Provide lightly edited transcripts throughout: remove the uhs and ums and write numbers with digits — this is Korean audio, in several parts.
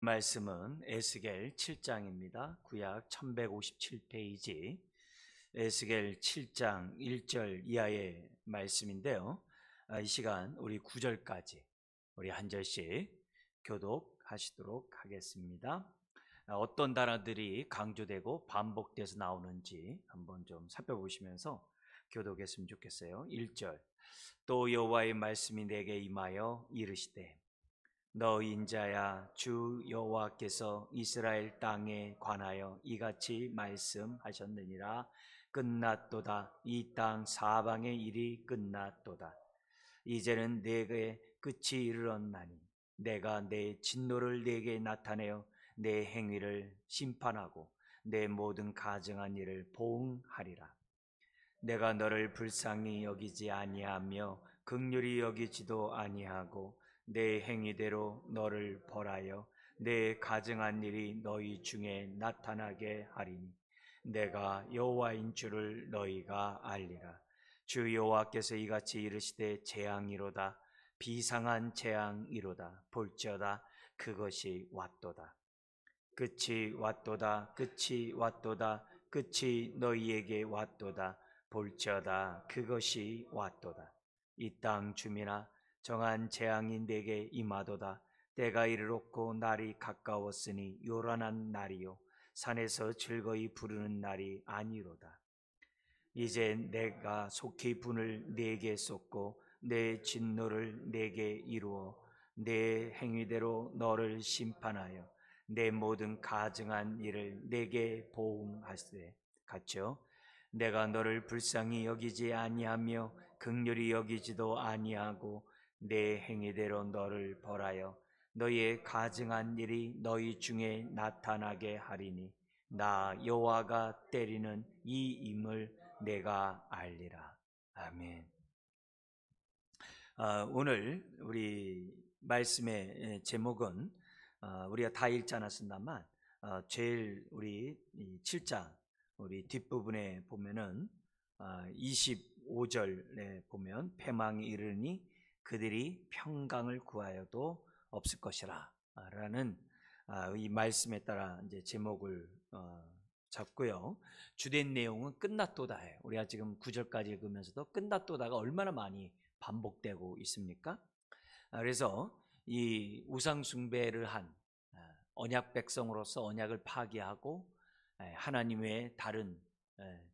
말씀은 에스겔 7장입니다. 구약 1157페이지 에스겔 7장 1절 이하의 말씀인데요. 이 시간 우리 9절까지 우리 한 절씩 교독하시도록 하겠습니다. 어떤 단어들이 강조되고 반복돼서 나오는지 한번 좀 살펴보시면서 교독했으면 좋겠어요. 1절, 또 여호와의 말씀이 내게 임하여 이르시되 너 인자야, 주 여호와께서 이스라엘 땅에 관하여 이같이 말씀하셨느니라. 끝났도다. 이 땅 사방의 일이 끝났도다. 이제는 내게 끝이 이르렀나니 내가 내 진노를 네게 나타내어 내 행위를 심판하고 내 모든 가증한 일을 보응하리라. 내가 너를 불쌍히 여기지 아니하며 긍휼히 여기지도 아니하고 내 행위대로 너를 벌하여 내 가증한 일이 너희 중에 나타나게 하리니 내가 여호와인 줄을 너희가 알리라. 주 여호와께서 이같이 이르시되 재앙이로다. 비상한 재앙이로다. 볼지어다. 그것이 왔도다. 끝이 왔도다. 끝이 왔도다. 끝이 너희에게 왔도다. 볼지어다. 그것이 왔도다. 이 땅 주민아, 정한 재앙이 내게 임하도다. 때가 이르렀고 날이 가까웠으니 요란한 날이요 산에서 즐거이 부르는 날이 아니로다. 이제 내가 속히 분을 네게 쏟고 내 진노를 네게 이루어 내 행위대로 너를 심판하여 내 모든 가증한 일을 네게 보응하시되 같이요. 내가 너를 불쌍히 여기지 아니하며 긍휼히 여기지도 아니하고 내 행위대로 너를 벌하여 너희의 가증한 일이 너희 중에 나타나게 하리니 나 여호와가 때리는 이 임을 내가 알리라. 아멘. 오늘 우리 말씀의 제목은 우리가 다 읽지 않았습니다만 제일 우리 7장 우리 뒷부분에 보면은 25절에 보면 패망이 이르니 그들이 평강을 구하여도 없을 것이라 라는 이 말씀에 따라 이제 제목을 잡고요. 주된 내용은 끝났도다예요. 우리가 지금 9절까지 읽으면서도 끝났도다가 얼마나 많이 반복되고 있습니까? 그래서 이 우상 숭배를 한 언약 백성으로서 언약을 파기하고 하나님의 다른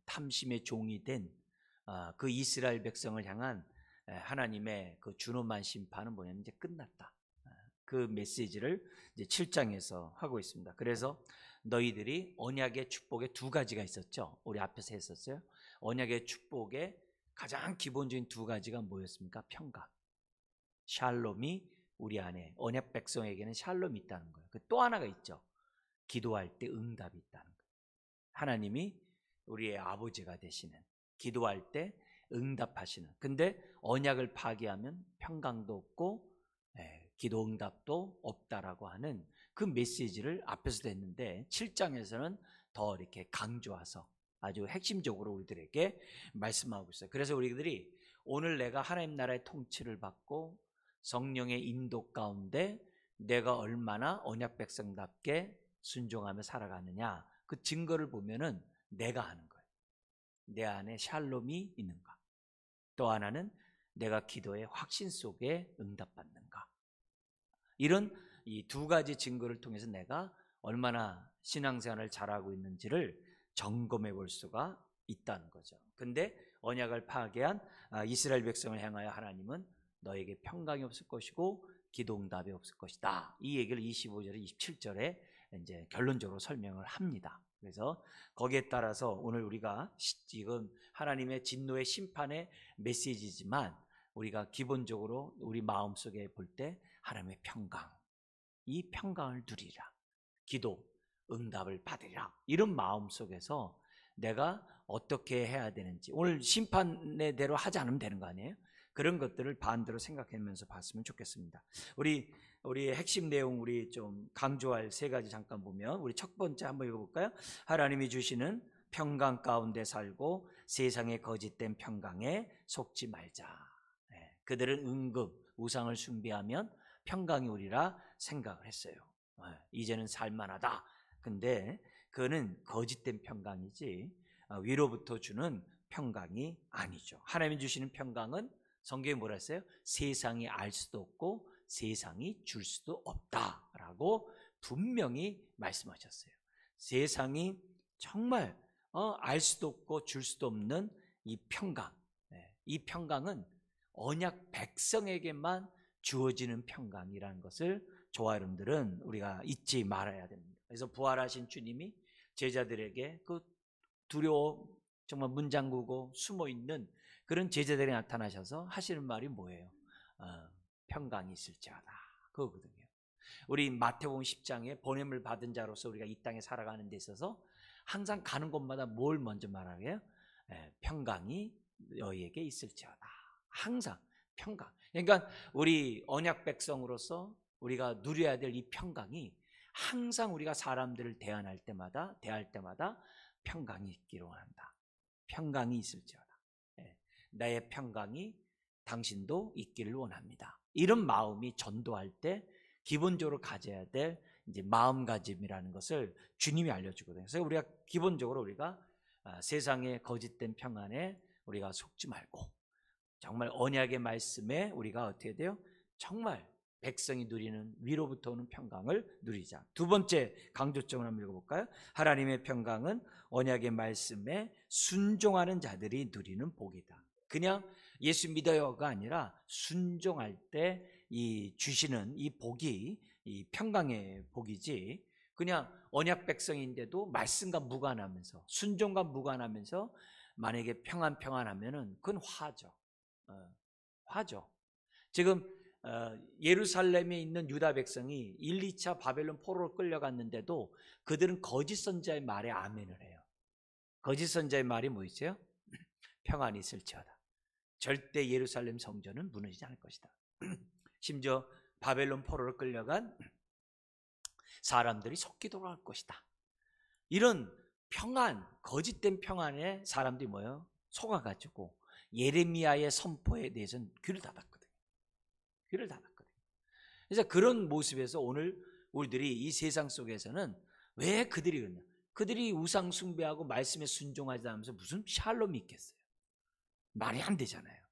탐심의 종이 된 그 이스라엘 백성을 향한 하나님의 그 준엄한 심판은 뭐냐면 이제 끝났다. 그 메시지를 이제 7장에서 하고 있습니다. 그래서 너희들이 언약의 축복에 두 가지가 있었죠. 우리 앞에서 했었어요. 언약의 축복의 가장 기본적인 두 가지가 뭐였습니까? 평강. 샬롬이 우리 안에 언약 백성에게는 샬롬이 있다는 거예요. 또 하나가 있죠. 기도할 때 응답이 있다는 거예요. 하나님이 우리의 아버지가 되시는, 기도할 때 응답하시는. 근데 언약을 파기하면 평강도 없고 기도 응답도 없다라고 하는 그 메시지를 앞에서도 했는데 7장에서는 더 이렇게 강조해서 아주 핵심적으로 우리들에게 말씀하고 있어요. 그래서 우리들이 오늘 내가 하나님 나라의 통치를 받고 성령의 인도 가운데 내가 얼마나 언약 백성답게 순종하며 살아가느냐, 그 증거를 보면은 내가 하는 거예요. 내 안에 샬롬이 있는가, 또 하나는 내가 기도의 확신 속에 응답받는가. 이런 이 두 가지 증거를 통해서 내가 얼마나 신앙생활을 잘하고 있는지를 점검해 볼 수가 있다는 거죠. 근데 언약을 파괴한 이스라엘 백성을 향하여 하나님은 너에게 평강이 없을 것이고 기도응답이 없을 것이다. 이 얘기를 25절에 27절에 이제 결론적으로 설명을 합니다. 그래서 거기에 따라서 오늘 우리가 지금 하나님의 진노의 심판의 메시지지만 우리가 기본적으로 우리 마음속에 볼 때 하나님의 평강, 이 평강을 누리라, 기도 응답을 받으리라, 이런 마음 속에서 내가 어떻게 해야 되는지, 오늘 심판의 대로 하지 않으면 되는 거 아니에요? 그런 것들을 반대로 생각하면서 봤으면 좋겠습니다. 우리 핵심 내용 우리 좀 강조할 세 가지 잠깐 보면, 우리 첫 번째 한번 읽어볼까요? 하나님이 주시는 평강 가운데 살고 세상의 거짓된 평강에 속지 말자. 그들은 은급 우상을 숭배하면 평강이 오리라 생각을 했어요. 이제는 살만하다. 근데 그거는 거짓된 평강이지 위로부터 주는 평강이 아니죠. 하나님이 주시는 평강은 성경에 뭐라 했어요? 세상이 알 수도 없고 세상이 줄 수도 없다라고 분명히 말씀하셨어요. 세상이 정말 알 수도 없고 줄 수도 없는 이 평강, 이 평강은 언약 백성에게만 주어지는 평강이라는 것을 저와 여러분들은 우리가 잊지 말아야 됩니다. 그래서 부활하신 주님이 제자들에게 그 두려워 정말 문 잠그고 숨어 있는 그런 제자들이 나타나셔서 하시는 말이 뭐예요? 평강이 있을지어다. 그거거든요. 우리 마태복음 10장에 보냄을 받은 자로서 우리가 이 땅에 살아가는 데 있어서 항상 가는 곳마다 뭘 먼저 말하게요? 평강이 너희에게 있을지어다. 항상 평강. 그러니까 우리 언약 백성으로서 우리가 누려야 될 이 평강이 항상 우리가 사람들을 대할 때마다 평강이 있기를 원한다. 평강이 있을지어다. 나의 평강이 당신도 있기를 원합니다. 이런 마음이 전도할 때 기본적으로 가져야 될 이제 마음가짐이라는 것을 주님이 알려주거든요. 그래서 우리가 기본적으로 우리가 세상의 거짓된 평안에 우리가 속지 말고 정말 언약의 말씀에 우리가 어떻게 돼요? 정말 백성이 누리는 위로부터 오는 평강을 누리자. 두 번째 강조점을 한번 읽어볼까요? 하나님의 평강은 언약의 말씀에 순종하는 자들이 누리는 복이다. 그냥 예수 믿어요가 아니라 순종할 때 이 주시는 이 복이 이 평강의 복이지, 그냥 언약 백성인데도 말씀과 무관하면서 순종과 무관하면서 만약에 평안하면은 그건 화죠. 화죠. 지금 예루살렘에 있는 유다 백성이 1, 2차 바벨론 포로로 끌려갔는데도 그들은 거짓 선자의 말에 아멘을 해요. 거짓 선자의 말이 뭐 있어요? 평안이 있을지어다. 절대 예루살렘 성전은 무너지지 않을 것이다. 심지어 바벨론 포로로 끌려간 사람들이 속기 돌아갈 것이다. 이런 평안, 거짓된 평안에 사람들이 뭐예요? 속아가지고 예레미야의 선포에 대해서는 귀를 닫았거든요. 귀를 닫았거든요. 그래서 그런 모습에서 오늘 우리들이 이 세상 속에서는 왜 그들이 그러냐? 그들이 우상 숭배하고 말씀에 순종하지 않으면서 무슨 샬롬이 있겠어요? 말이 안 되잖아요.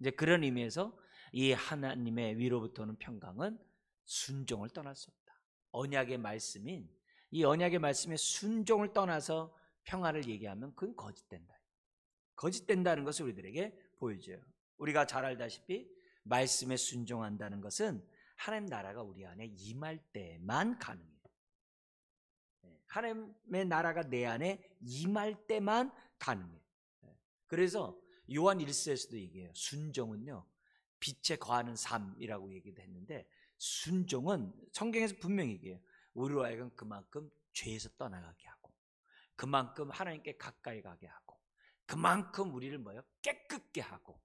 이제 그런 의미에서 이 하나님의 위로부터는 평강은 순종을 떠날 수 없다. 언약의 말씀인 이 언약의 말씀에 순종을 떠나서 평안을 얘기하면 그건 거짓된다. 거짓된다는 것을 우리들에게 보여줘요. 우리가 잘 알다시피 말씀에 순종한다는 것은 하나님 나라가 우리 안에 임할 때만 가능해요. 하나님의 나라가 내 안에 임할 때만 가능해요. 그래서 요한 1서에서도 얘기해요. 순종은요, 빛에 거하는 삶이라고 얘기도 했는데, 순종은 성경에서 분명히 얘기해요. 우리로 하여금 그만큼 죄에서 떠나가게 하고, 그만큼 하나님께 가까이 가게 하고, 그만큼 우리를 뭐예요? 깨끗게 하고,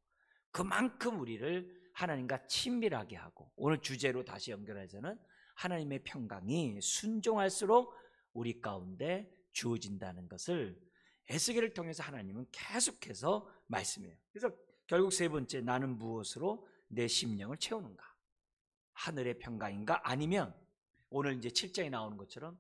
그만큼 우리를 하나님과 친밀하게 하고, 오늘 주제로 다시 연결해서는 하나님의 평강이 순종할수록 우리 가운데 주어진다는 것을 에스겔을 통해서 하나님은 계속해서 말씀해요. 그래서 결국 세 번째, 나는 무엇으로 내 심령을 채우는가? 하늘의 평강인가? 아니면 오늘 이제 7장에 나오는 것처럼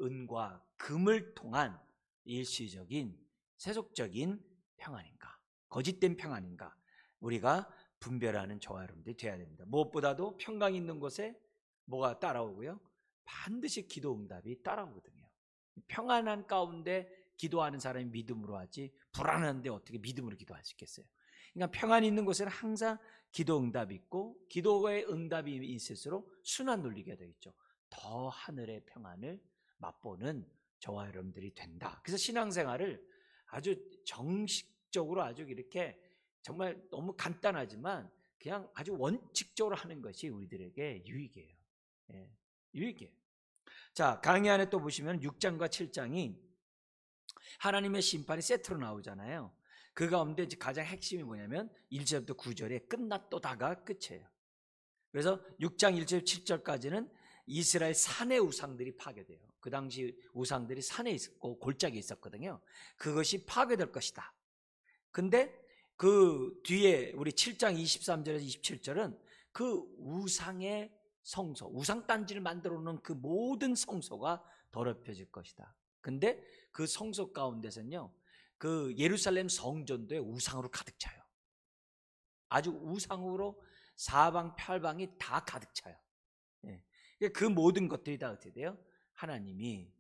은과 금을 통한 일시적인 세속적인 평안인가? 거짓된 평안인가? 우리가 분별하는 저와 여러분들이 되어야 됩니다. 무엇보다도 평강이 있는 곳에 뭐가 따라오고요? 반드시 기도 응답이 따라오거든요. 평안한 가운데 기도하는 사람이 믿음으로 하지, 불안한데 어떻게 믿음으로 기도할 수 있겠어요? 그러니까 평안이 있는 곳에는 항상 기도 응답이 있고, 기도의 응답이 있을수록 순환 논리가 되겠죠. 더 하늘의 평안을 맛보는 저와 여러분들이 된다. 그래서 신앙생활을 아주 정식적으로 아주 이렇게 정말 너무 간단하지만 그냥 아주 원칙적으로 하는 것이 우리들에게 유익이에요. 유익이에요. 자, 강의 안에 또 보시면 6장과 7장이 하나님의 심판이 세트로 나오잖아요. 그 가운데 가장 핵심이 뭐냐면 1절부터 9절에 끝났도다가 끝이에요. 그래서 6장 1절 7절까지는 이스라엘 산의 우상들이 파괴돼요. 그 당시 우상들이 산에 있었고 골짜기에 있었거든요. 그것이 파괴될 것이다. 근데 그 뒤에 우리 7장 23절에서 27절은 그 우상의 성소, 우상단지를 만들어 놓은 그 모든 성소가 더럽혀질 것이다. 근데 그 성소 가운데서는요, 그 예루살렘 성전도에 우상으로 가득 차요. 아주 우상으로 사방팔방이 다 가득 차요. 예. 그 모든 것들이 다 어떻게 돼요? 하나님이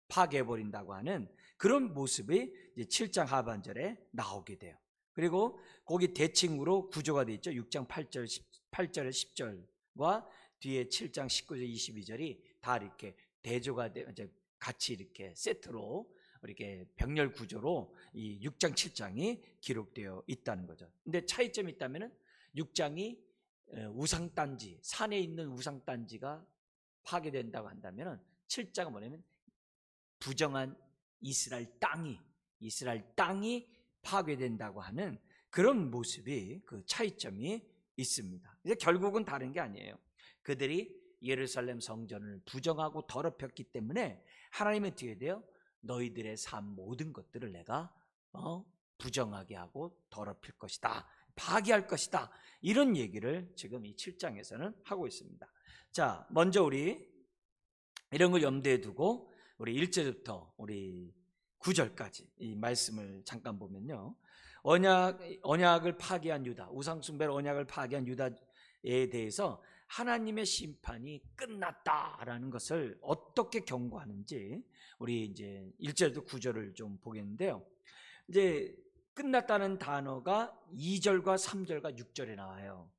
파괴해버린다고 하는 그런 모습이 이제 7장 하반절에 나오게 돼요. 그리고 거기 대칭으로 구조가 되어 있죠. 6장 8절에 10절과 뒤에 7장 19절 22절이 다 이렇게 대조가 돼, 이제 같이 이렇게 세트로 이렇게 병렬 구조로 이 6장 7장이 기록되어 있다는 거죠. 근데 차이점이 있다면은 6장이 우상단지, 산에 있는 우상단지가 파괴된다고 한다면은 7장은 뭐냐면 부정한 이스라엘 땅이 파괴된다고 하는 그런 모습이, 그 차이점이 있습니다. 이제 결국은 다른 게 아니에요. 그들이 예루살렘 성전을 부정하고 더럽혔기 때문에 하나님은 어떻게 돼요? 너희들의 삶 모든 것들을 내가 부정하게 하고 더럽힐 것이다, 파괴할 것이다, 이런 얘기를 지금 이 7장에서는 하고 있습니다. 자, 먼저 우리 이런 걸 염두에 두고 우리 1절부터 우리 9절까지 이 말씀을 잠깐 보면요, 언약을 파괴한 유다, 우상숭배를 언약을 파괴한 유다에 대해서 하나님의 심판이 끝났다라는 것을 어떻게 경고하는지 우리 이제 1절부터 9절을 좀 보겠는데요. 이제 끝났다는 단어가 2절과 3절과 6절에 나와요.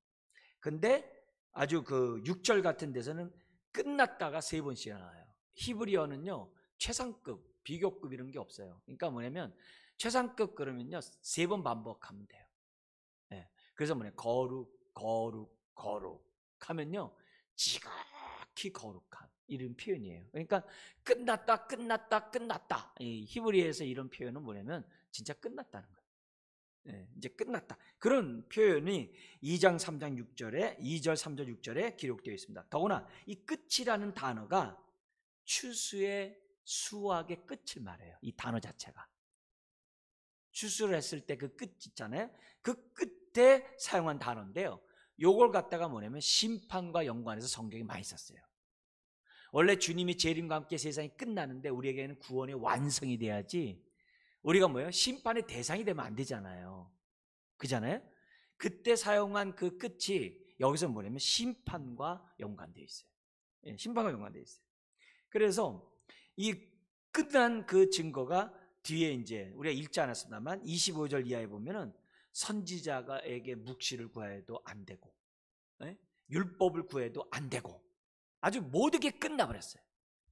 근데 아주 그 6절 같은 데서는 끝났다가 3번씩 나와요. 히브리어는요, 최상급, 비교급 이런 게 없어요. 그러니까 뭐냐면 최상급 그러면요 3번 반복하면 돼요. 네. 그래서 거룩 하면요 지극히 거룩한 이런 표현이에요. 그러니까 끝났다. 이 히브리어에서 이런 표현은 뭐냐면 진짜 끝났다는 거예요. 네, 이제 끝났다, 그런 표현이 2장 3장 6절에 2절 3절 6절에 기록되어 있습니다. 더구나 이 끝이라는 단어가 추수의 수확의 끝을 말해요. 이 단어 자체가 추수를 했을 때 그 끝 있잖아요. 그 끝에 사용한 단어인데요, 요걸 갖다가 뭐냐면 심판과 연관해서 성경이 많이 썼어요. 원래 주님이 재림과 함께 세상이 끝나는데 우리에게는 구원의 완성이 돼야지, 우리가 뭐예요? 심판의 대상이 되면 안 되잖아요. 그잖아요. 그때 사용한 그 끝이 여기서 뭐냐면 심판과 연관되어 있어요. 예, 심판과 연관되어 있어요. 그래서 이 끝난 그 증거가 뒤에 이제 우리가 읽지 않았습니다만 25절 이하에 보면은 선지자에게 묵시를 구해도 안 되고, 율법을 구해도 안 되고, 아주 모든 게 끝나버렸어요.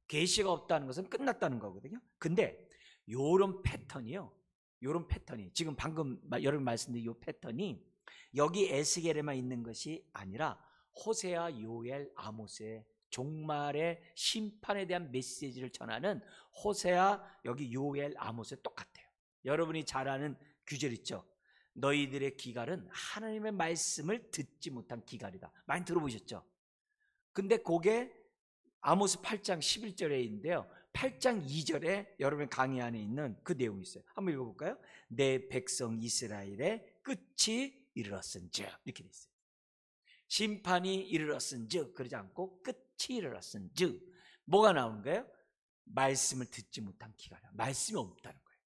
계시가 없다는 것은 끝났다는 거거든요. 근데 요런 패턴이 지금 방금 여러분 말씀드린 요 패턴이 여기 에스겔에만 있는 것이 아니라 호세아, 요엘, 아모스의 종말의 심판에 대한 메시지를 전하는 호세아, 여기 요엘, 아모스에 똑같아요. 여러분이 잘 아는 규절 있죠? 너희들의 기갈은 하나님의 말씀을 듣지 못한 기갈이다. 많이 들어보셨죠? 근데 그게 아모스 8장 11절에 있는데요, 8장 2절에 여러분 강의 안에 있는 그 내용이 있어요. 한번 읽어볼까요? 내 백성 이스라엘의 끝이 이르렀은즉, 이렇게 돼 있어요. 심판이 이르렀은즉 그러지 않고 끝이 이르렀은즉, 뭐가 나오는 거예요? 말씀을 듣지 못한 기갈이야. 말씀이 없다는 거예요.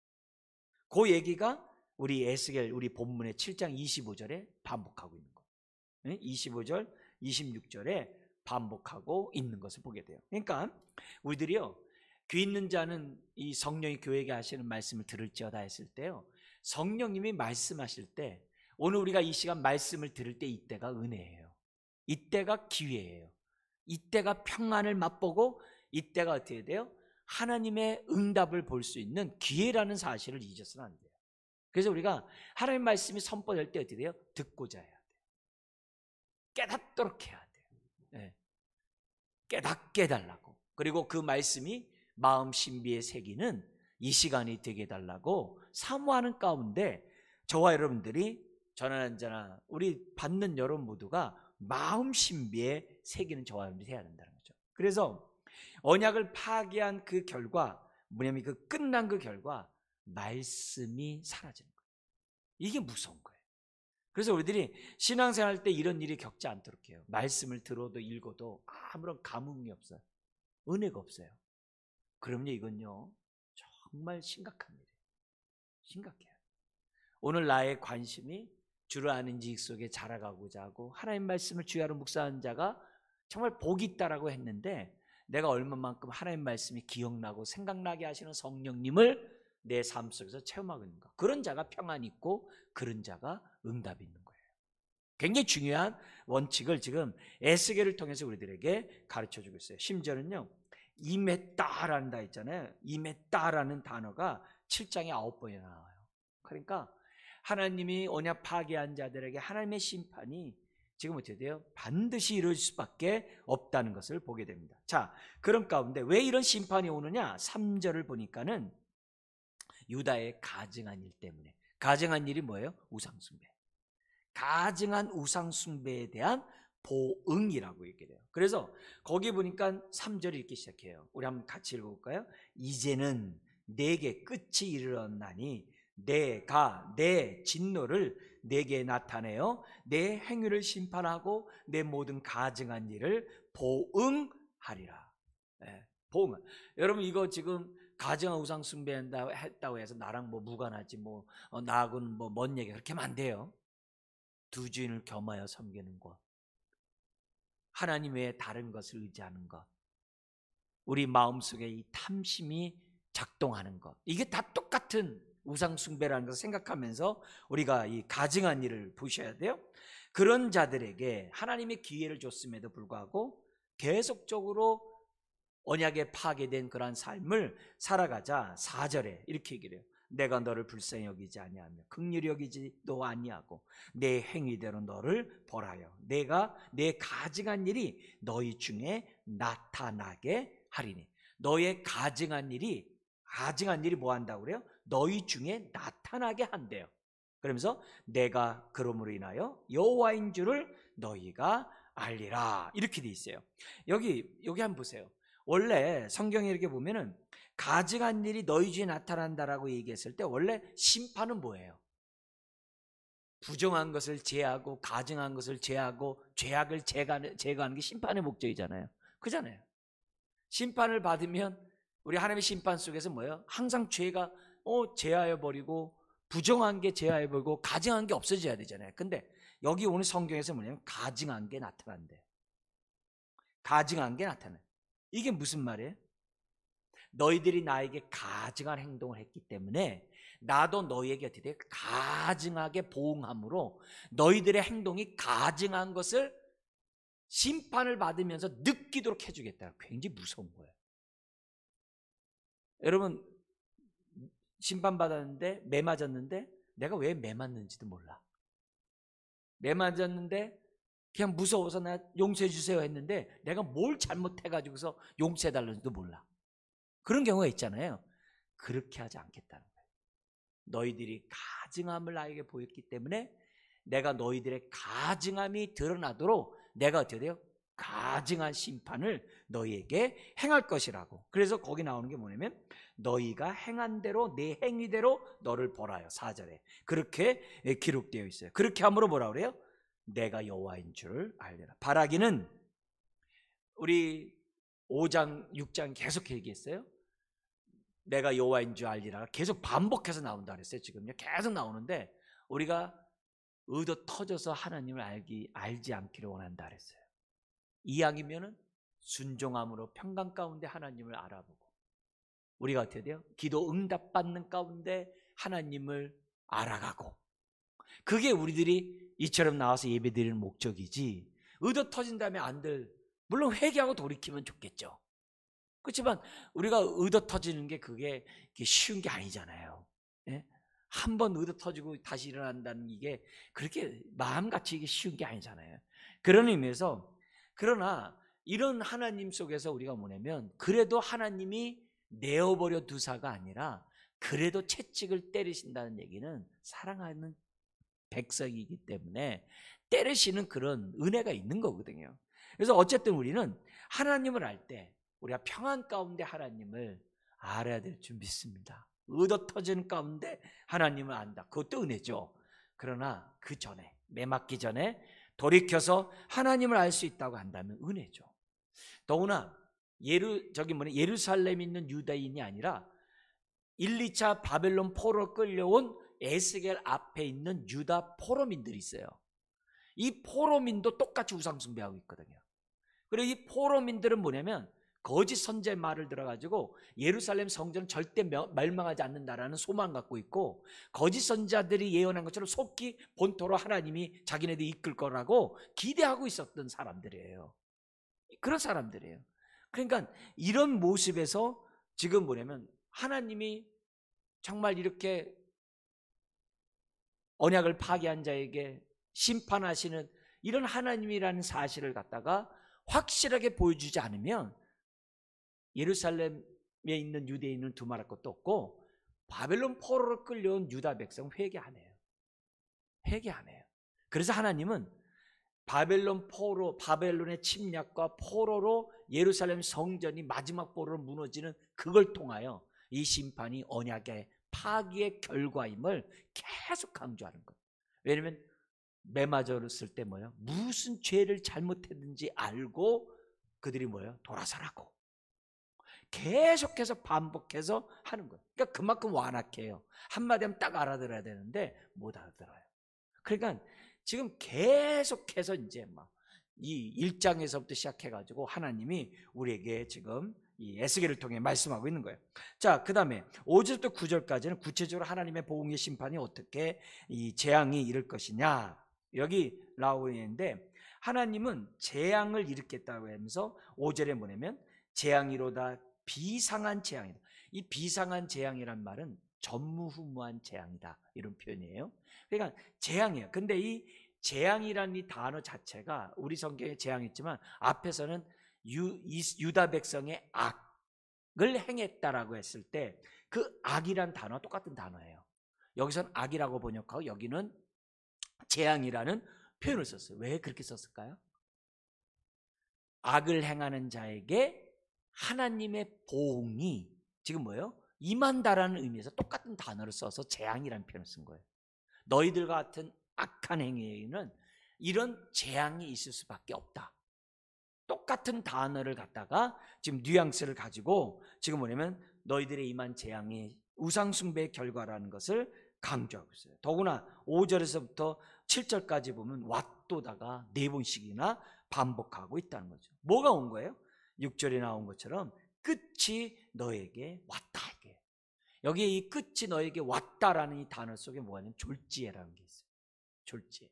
그 얘기가 우리 에스겔 우리 본문의 7장 25절에 반복하고 있는 거예요. 25절 26절에 반복하고 있는 것을 보게 돼요. 그러니까 우리들이요, 귀 있는 자는 이 성령이 교회에게 하시는 말씀을 들을지어다 했을 때요, 성령님이 말씀하실 때 오늘 우리가 이 시간 말씀을 들을 때 이때가 은혜예요. 이때가 기회예요. 이때가 평안을 맛보고 이때가 어떻게 돼요? 하나님의 응답을 볼 수 있는 기회라는 사실을 잊어서는 안 돼요. 그래서 우리가 하나님 말씀이 선포될 때 어떻게 돼요? 듣고자 해야 돼요. 깨닫도록 해야 돼요. 네. 깨닫게 해달라고. 그리고 그 말씀이 마음 신비에 새기는 이 시간이 되게 해달라고 사모하는 가운데 저와 여러분들이, 저나 언제나 우리 받는 여러분 모두가 마음 신비에 새기는 저와 여러분들이 해야 된다는 거죠. 그래서 언약을 파괴한 그 결과 뭐냐면 그 끝난 그 결과 말씀이 사라지는 거예요. 이게 무서운 거예요. 그래서 우리들이 신앙생활 때 이런 일이 겪지 않도록 해요. 말씀을 들어도 읽어도 아무런 감흥이 없어요. 은혜가 없어요. 그럼요, 이건요 정말 심각한 일이에요. 심각해요. 오늘 나의 관심이 주를 아는 지식 속에 자라가고자 하고 하나님 말씀을 주야로 묵상하는 자가 정말 복이 있다라고 했는데, 내가 얼마만큼 하나님 말씀이 기억나고 생각나게 하시는 성령님을 내 삶 속에서 체험하고 있는가. 그런 자가 평안이 있고 그런 자가 응답이 있는 거예요. 굉장히 중요한 원칙을 지금 에스겔을 통해서 우리들에게 가르쳐주고 있어요. 심지어는요, 임했다라는 단어 있잖아요. 임했다라는 단어가 7장에 9번이나 나와요. 그러니까 하나님이 언약 파괴한 자들에게 하나님의 심판이 지금 어떻게 돼요? 반드시 이룰 수밖에 없다는 것을 보게 됩니다. 자, 그런 가운데 왜 이런 심판이 오느냐? 3절을 보니까는 유다의 가증한 일 때문에. 가증한 일이 뭐예요? 우상숭배. 가증한 우상숭배에 대한 보응이라고 얘기해요. 그래서 거기 보니까 3절이 이렇게 시작해요. 우리 한번 같이 읽어볼까요? 이제는 내게 끝이 이르렀나니 내가 내 진노를 내게 나타내어 내 행위를 심판하고 내 모든 가증한 일을 보응하리라. 네, 보응. 여러분 이거 지금 가증한 우상 숭배한다 했다고 해서 나랑 뭐 무관하지 뭐 나하고는 뭐 뭔 얘기 그렇게 하면 안 돼요. 두 주인을 겸하여 섬기는 것, 하나님 외에 다른 것을 의지하는 것, 우리 마음속에 이 탐심이 작동하는 것, 이게 다 똑같은 우상숭배라는 것을 생각하면서 우리가 이 가증한 일을 보셔야 돼요. 그런 자들에게 하나님의 기회를 줬음에도 불구하고 계속적으로 언약에 파괴된 그러한 삶을 살아가자 4절에 이렇게 얘기를 해요. 내가 너를 불쌍히 여기지 아니하며 긍휼히 여기지도 아니하고 내 행위대로 너를 벌하여 내가 내 가증한 일이 너희 중에 나타나게 하리니. 너의 가증한 일이 뭐 한다고 그래요? 너희 중에 나타나게 한대요. 그러면서 내가 그러므로 인하여 여호와인 줄을 너희가 알리라 이렇게 돼 있어요. 여기 한번 보세요. 원래 성경에 이렇게 보면은 가증한 일이 너희 중에 나타난다라고 얘기했을 때 원래 심판은 뭐예요? 부정한 것을 제하고 가증한 것을 제하고 죄악을 제거하는 게 심판의 목적이잖아요. 그잖아요. 심판을 받으면 우리 하나님의 심판 속에서 뭐예요? 항상 죄가 제하여 버리고 부정한 게 제하여 버리고 가증한 게 없어져야 되잖아요. 근데 여기 오늘 성경에서 뭐냐면 가증한 게 나타난대요. 가증한 게 나타나요. 이게 무슨 말이에요? 너희들이 나에게 가증한 행동을 했기 때문에 나도 너희에게 어떻게 돼? 가증하게 보응함으로 너희들의 행동이 가증한 것을 심판을 받으면서 느끼도록 해주겠다. 굉장히 무서운 거예요. 여러분 심판받았는데 매 맞았는데 내가 왜 매 맞는지도 몰라. 매 맞았는데 그냥 무서워서 나 용서해 주세요 했는데 내가 뭘 잘못해가지고서 용서해 달라는지도 몰라. 그런 경우가 있잖아요. 그렇게 하지 않겠다는 거예요. 너희들이 가증함을 나에게 보였기 때문에 내가 너희들의 가증함이 드러나도록 내가 어떻게 돼요? 가증한 심판을 너희에게 행할 것이라고. 그래서 거기 나오는 게 뭐냐면 너희가 행한 대로 내 행위대로 너를 벌하여 4절에 그렇게 기록되어 있어요. 그렇게 함으로 뭐라 그래요? 내가 여호와인 줄을 알리라. 바라기는 우리 5장 6장 계속 얘기했어요. 내가 여호와인 줄 알리라 계속 반복해서 나온다 그랬어요. 지금요 계속 나오는데 우리가 의도 터져서 하나님을 알지 않기를 원한다 그랬어요. 이왕이면은 순종함으로 평강 가운데 하나님을 알아보고 우리가 어떻게 돼요? 기도 응답받는 가운데 하나님을 알아가고 그게 우리들이 이처럼 나와서 예배드리는 목적이지 의도 터진 다음에 안들 물론 회개하고 돌이키면 좋겠죠. 그렇지만 우리가 의도 터지는 게 그게 쉬운 게 아니잖아요. 예? 한번 의도 터지고 다시 일어난다는 이게 그렇게 마음같이 이게 쉬운 게 아니잖아요. 그런 의미에서 그러나 이런 하나님 속에서 우리가 뭐냐면 그래도 하나님이 내어버려 두사가 아니라 그래도 채찍을 때리신다는 얘기는 사랑하는 백성이기 때문에 때리시는 그런 은혜가 있는 거거든요. 그래서 어쨌든 우리는 하나님을 알 때 우리가 평안 가운데 하나님을 알아야 될 줄 믿습니다. 의도 터지는 가운데 하나님을 안다. 그것도 은혜죠. 그러나 그 전에 매 맞기 전에 돌이켜서 하나님을 알 수 있다고 한다면 은혜죠. 더구나 예루살렘에 있는 유다인이 아니라 1, 2차 바벨론 포로 끌려온 에스겔 앞에 있는 유다 포로민들이 있어요. 이 포로민도 똑같이 우상 숭배하고 있거든요. 그리고 이 포로민들은 뭐냐면 거짓 선지의 말을 들어가지고 예루살렘 성전은 절대 멸망하지 않는다라는 소망을 갖고 있고, 거짓 선지자들이 예언한 것처럼 속히 본토로 하나님이 자기네들 이끌 거라고 기대하고 있었던 사람들이에요. 그런 사람들이에요. 그러니까 이런 모습에서 지금 뭐냐면 하나님이 정말 이렇게 언약을 파기한 자에게 심판하시는 이런 하나님이라는 사실을 갖다가 확실하게 보여주지 않으면 예루살렘에 있는 유대인은 두말할 것도 없고, 바벨론 포로로 끌려온 유다 백성은 회개 안 해요. 회개 안 해요. 그래서 하나님은 바벨론의 침략과 포로로 예루살렘 성전이 마지막 포로로 무너지는 그걸 통하여 이 심판이 언약의 파기의 결과임을 계속 강조하는 거예요. 왜냐하면 매맞았을 때 뭐예요? 무슨 죄를 잘못했는지 알고 그들이 뭐예요? 돌아서라고 계속해서 반복해서 하는 거예요. 그러니까 그만큼 완악해요. 한마디 하면 딱 알아들어야 되는데 못 알아들어요. 그러니까 지금 계속해서 이제 막 이 1장에서부터 시작해가지고 하나님이 우리에게 지금 이 에스겔을 통해 말씀하고 있는 거예요. 자, 그 다음에 5절부터 9절까지는 구체적으로 하나님의 보응의 심판이 어떻게 이 재앙이 이를 것이냐 여기 나오고 있는데, 하나님은 재앙을 일으켰다고 하면서 5절에 뭐냐면 재앙이로다 비상한 재앙이다. 이 비상한 재앙이란 말은 전무후무한 재앙이다 이런 표현이에요. 그러니까 재앙이에요. 근데 이 재앙이라는 이 단어 자체가 우리 성경에 재앙있지만 앞에서는 유다 백성의 악을 행했다라고 했을 때 그 악이란 단어와 똑같은 단어예요. 여기서는 악이라고 번역하고 여기는 재앙이라는 표현을 썼어요. 왜 그렇게 썼을까요? 악을 행하는 자에게 하나님의 보응이 지금 뭐예요? 임한다라는 의미에서 똑같은 단어를 써서 재앙이라는 표현을 쓴 거예요. 너희들 같은 악한 행위에는 이런 재앙이 있을 수밖에 없다. 똑같은 단어를 갖다가 지금 뉘앙스를 가지고 지금 뭐냐면 너희들의 임한 재앙이 우상숭배의 결과라는 것을 강조하고 있어요. 더구나 5절에서부터 7절까지 보면 왓도다가 4번씩이나 반복하고 있다는 거죠. 뭐가 온 거예요? 6절에 나온 것처럼 끝이 너에게 왔다. 여기에 이 끝이 너에게 왔다라는 이 단어 속에 뭐가 있냐면 졸지에라는 게 있어요. 졸지에.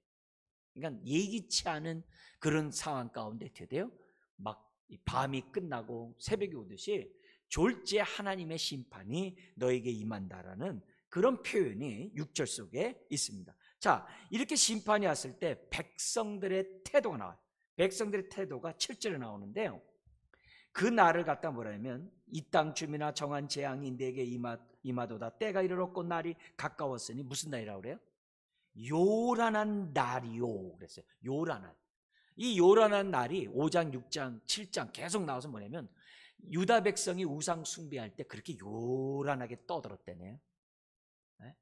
그러니까 예기치 않은 그런 상황 가운데 되대요. 막 밤이 끝나고 새벽이 오듯이 졸지에 하나님의 심판이 너에게 임한다라는 그런 표현이 6절 속에 있습니다. 자, 이렇게 심판이 왔을 때 백성들의 태도가 나와요. 백성들의 태도가 7절에 나오는데요. 그 날을 갖다 뭐라면 이 땅 주민아 정한 재앙이 내게 임하도다. 때가 이르렀고 날이 가까웠으니 무슨 날이라고 그래요? 요란한 날이요 그랬어요. 요란한. 이 요란한 날이 5장, 6장, 7장 계속 나와서 뭐냐면 유다 백성이 우상 숭배할 때 그렇게 요란하게 떠들었대네요. 네?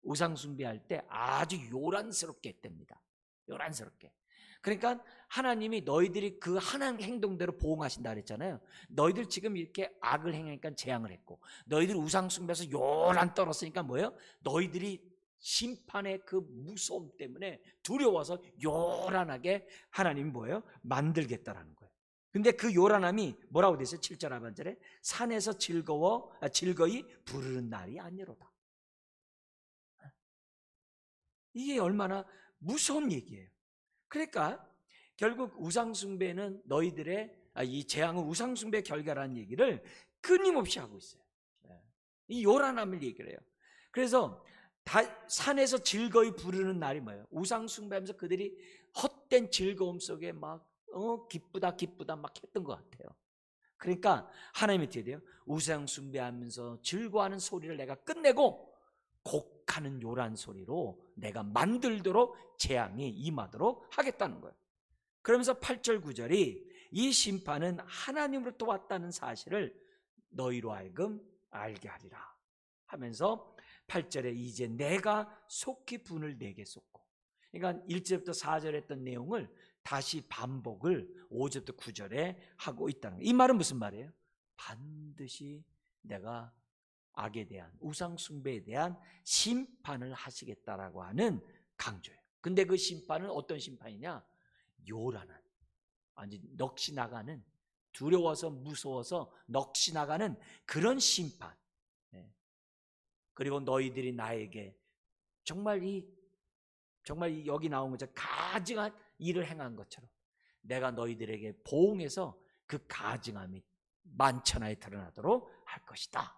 우상 숭배할 때 아주 요란스럽게 했답니다. 요란스럽게. 그러니까 하나님이 너희들이 그 하나님 행동대로 보응하신다 그랬잖아요. 너희들 지금 이렇게 악을 행하니까 재앙을 했고, 너희들이 우상 숭배해서 요란 떨었으니까 뭐예요? 너희들이 심판의 그 무서움 때문에 두려워서 요란하게 하나님이 뭐예요? 만들겠다라는 거예요. 근데 그 요란함이 뭐라고 되어 있어요? 7절 하반절에 산에서 즐거이 부르는 날이 아니로다. 이게 얼마나 무서운 얘기예요. 그러니까 결국 우상숭배는 이 재앙은 우상숭배의 결과라는 얘기를 끊임없이 하고 있어요. 이 요란함을 얘기를 해요. 그래서 산에서 즐거이 부르는 날이 뭐예요? 우상숭배하면서 그들이 헛된 즐거움 속에 막 기쁘다 막 했던 것 같아요. 그러니까 하나님이 어떻게 돼요? 우상숭배하면서 즐거워하는 소리를 내가 끝내고 곡하는 요란 소리로 내가 만들도록 재앙이 임하도록 하겠다는 거예요. 그러면서 8절 9절이 이 심판은 하나님으로부터 왔다는 사실을 너희로 하여금 알게 하리라 하면서 8절에 이제 내가 속히 분을 내게 쏟고 그러니까 1절부터 4절 했던 내용을 다시 반복을 5절부터 9절에 하고 있다는 거예요. 이 말은 무슨 말이에요? 반드시 내가 악에 대한, 우상 숭배에 대한 심판을 하시겠다라고 하는 강조예요. 근데 그 심판은 어떤 심판이냐? 요란한, 아니 넋이 나가는, 두려워서 무서워서 넋이 나가는 그런 심판. 그리고 너희들이 나에게 정말 여기 나온 것처럼 가증한 일을 행한 것처럼 내가 너희들에게 보응해서 그 가증함이 만천하에 드러나도록 할 것이다.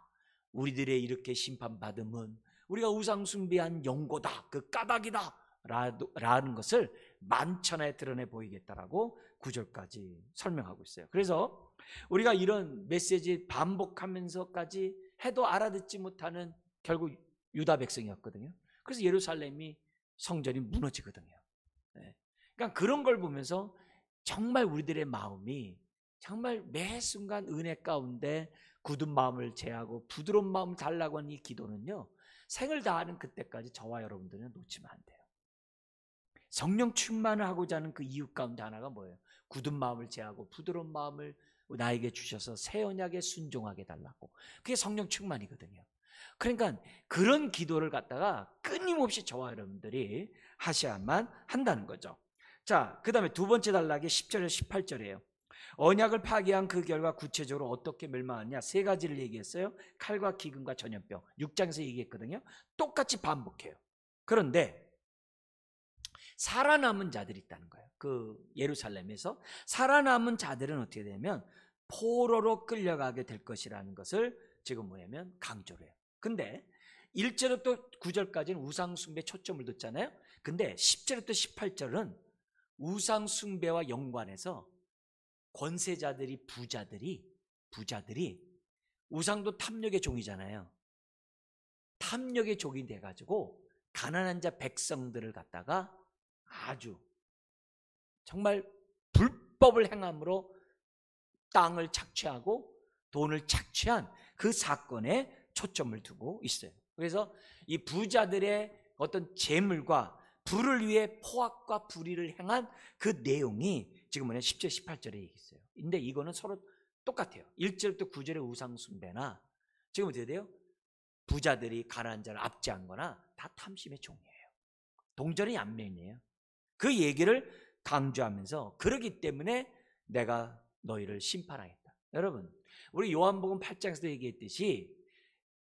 우리들의 이렇게 심판받음은 우리가 우상숭배한 영고다, 그 까닭이다 라는 것을 만천하에 드러내 보이겠다라고 9절까지 설명하고 있어요. 그래서 우리가 이런 메시지 반복하면서까지 해도 알아듣지 못하는 결국 유다 백성이었거든요. 그래서 예루살렘이 성전이 무너지거든요. 그러니까 그런 걸 보면서 정말 우리들의 마음이 정말 매 순간 은혜 가운데 굳은 마음을 제하고 부드러운 마음을 달라고 하는 이 기도는요, 생을 다하는 그때까지 저와 여러분들은 놓치면 안 돼요. 성령 충만을 하고자 하는 그 이유 가운데 하나가 뭐예요? 굳은 마음을 제하고 부드러운 마음을 나에게 주셔서 새 언약에 순종하게 달라고. 그게 성령 충만이거든요. 그러니까 그런 기도를 갖다가 끊임없이 저와 여러분들이 하셔야만 한다는 거죠. 자, 그 다음에 두 번째 단락이 10절에서 18절이에요. 언약을 파괴한 그 결과 구체적으로 어떻게 멸망하느냐, 세 가지를 얘기했어요. 칼과 기근과 전염병. 6장에서 얘기했거든요. 똑같이 반복해요. 그런데 살아남은 자들이 있다는 거예요. 그 예루살렘에서 살아남은 자들은 어떻게 되냐면 포로로 끌려가게 될 것이라는 것을 지금 뭐냐면 강조를 해요. 근데 1절부터 9절까지는 우상숭배 초점을 뒀잖아요. 근데 10절부터 18절은 우상숭배와 연관해서 권세자들이, 부자들이 우상도 탐욕의 종이잖아요. 탐욕의 종이 돼가지고 가난한 자 백성들을 갖다가 아주 정말 불법을 행함으로 땅을 착취하고 돈을 착취한 그 사건에 초점을 두고 있어요. 그래서 이 부자들의 어떤 재물과 부를 위해 포악과 불의를 행한 그 내용이 지금 뭐냐 10절 18절에 얘기했어요. 근데 이거는 서로 똑같아요. 1절부터 9절의 우상숭배나 지금 어떻게 돼요? 부자들이 가난한 자를 압제한 거나 다 탐심의 종이에요. 동전의 양면이에요. 그 얘기를 강조하면서 그러기 때문에 내가 너희를 심판하겠다. 여러분, 우리 요한복음 8장에서도 얘기했듯이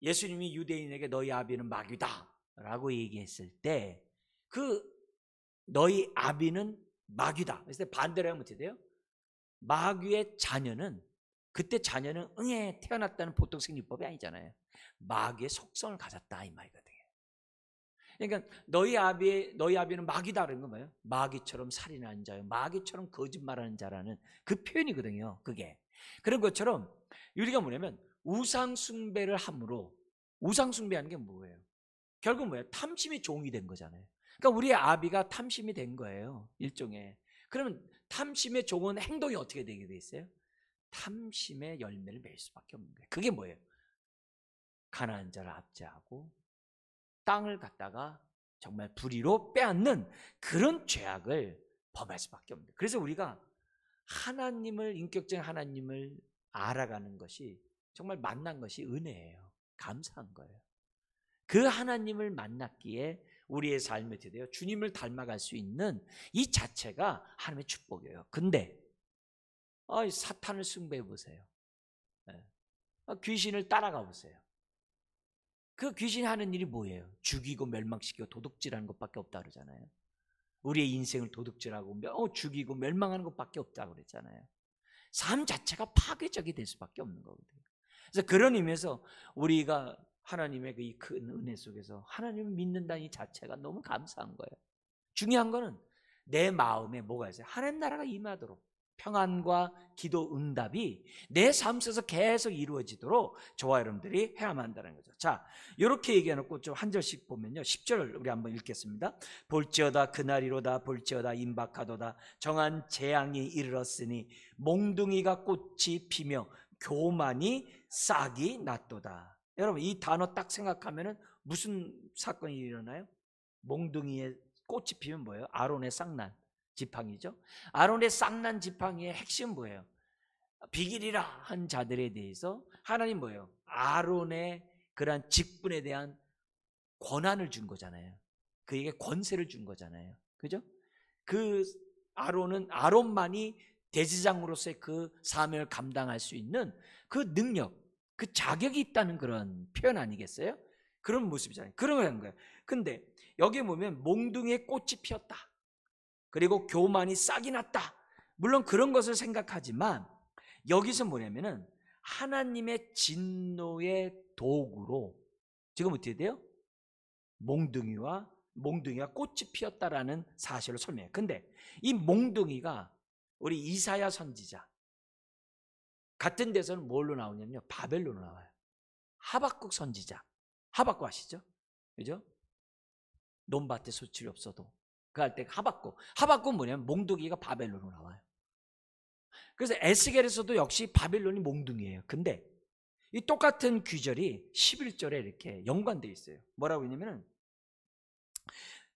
예수님이 유대인에게 너희 아비는 마귀다 라고 얘기했을 때 그 너희 아비는 마귀다. 그래서 반대로 하면 어떻게 돼요? 마귀의 자녀는, 그때 자녀는 응에 태어났다는 보통 생리법이 아니잖아요. 마귀의 속성을 가졌다 이 말이거든요. 그러니까 너희 아비는 마귀다 그런 건 뭐예요? 마귀처럼 살인하는 자요, 마귀처럼 거짓말하는 자라는 그 표현이거든요. 그게 그런 것처럼 우리가 뭐냐면 우상 숭배를 함으로, 우상 숭배하는 게 뭐예요? 결국 뭐예요? 탐심의 종이 된 거잖아요. 그러니까 우리의 아비가 탐심이 된 거예요, 일종의. 그러면 탐심의 종은 행동이 어떻게 되게 돼 있어요? 탐심의 열매를 맺을 수밖에 없는 거예요. 그게 뭐예요? 가난한 자를 압제하고 땅을 갖다가 정말 불의로 빼앗는 그런 죄악을 범할 수밖에 없는 거예요. 그래서 우리가 하나님을, 인격적인 하나님을 알아가는 것이 정말 만난 것이 은혜예요. 감사한 거예요. 그 하나님을 만났기에 우리의 삶에 대하여 주님을 닮아갈 수 있는 이 자체가 하나님의 축복이에요. 근데 사탄을 숭배해 보세요. 귀신을 따라가 보세요. 그 귀신이 하는 일이 뭐예요? 죽이고 멸망시키고 도둑질하는 것밖에 없다 그러잖아요. 우리의 인생을 도둑질하고 죽이고 멸망하는 것밖에 없다고 그랬잖아요. 삶 자체가 파괴적이 될 수밖에 없는 거거든요. 그래서 그런 의미에서 우리가 하나님의 그 이 큰 은혜 속에서 하나님을 믿는다는 이 자체가 너무 감사한 거예요. 중요한 거는 내 마음에 뭐가 있어요? 하나님 나라가 임하도록 평안과 기도 응답이 내 삶 속에서 계속 이루어지도록 저와 여러분들이 해야만 한다는 거죠. 자, 이렇게 얘기해놓고 좀 한 절씩 보면요, 10절 우리 한번 읽겠습니다. 볼지어다 그날이로다, 볼지어다 임박하도다, 정한 재앙이 이르렀으니 몽둥이가 꽃이 피며 교만이 싹이 났도다. 여러분, 이 단어 딱 생각하면은 무슨 사건이 일어나요? 몽둥이의 꽃이 피면 뭐예요? 아론의 쌍난 지팡이죠. 아론의 쌍난 지팡이의 핵심은 뭐예요? 비길이라 한 자들에 대해서 하나님 뭐예요? 아론의 그러한 직분에 대한 권한을 준 거잖아요. 그에게 권세를 준 거잖아요. 그죠? 그 아론만이 대제사장으로서의 그 사명을 감당할 수 있는 그 능력, 그 자격이 있다는 그런 표현 아니겠어요? 그런 모습이잖아요. 그런 거예요. 근데 여기 보면 몽둥이에 꽃이 피었다. 그리고 교만이 싹이 났다. 물론 그런 것을 생각하지만 여기서 뭐냐면은 하나님의 진노의 도구로 지금 어떻게 돼요? 몽둥이가 꽃이 피었다라는 사실을 설명해요. 근데 이 몽둥이가 우리 이사야 선지자 같은 데서는 뭘로 나오냐면요, 바벨론으로 나와요. 하박국 선지자, 하박국 아시죠? 그죠? 논밭에 소출이 없어도 그 할 때 하박국 뭐냐면 몽둥이가 바벨론으로 나와요. 그래서 에스겔에서도 역시 바벨론이 몽둥이에요. 근데 이 똑같은 귀절이 11절에 이렇게 연관되어 있어요. 뭐라고 했냐면은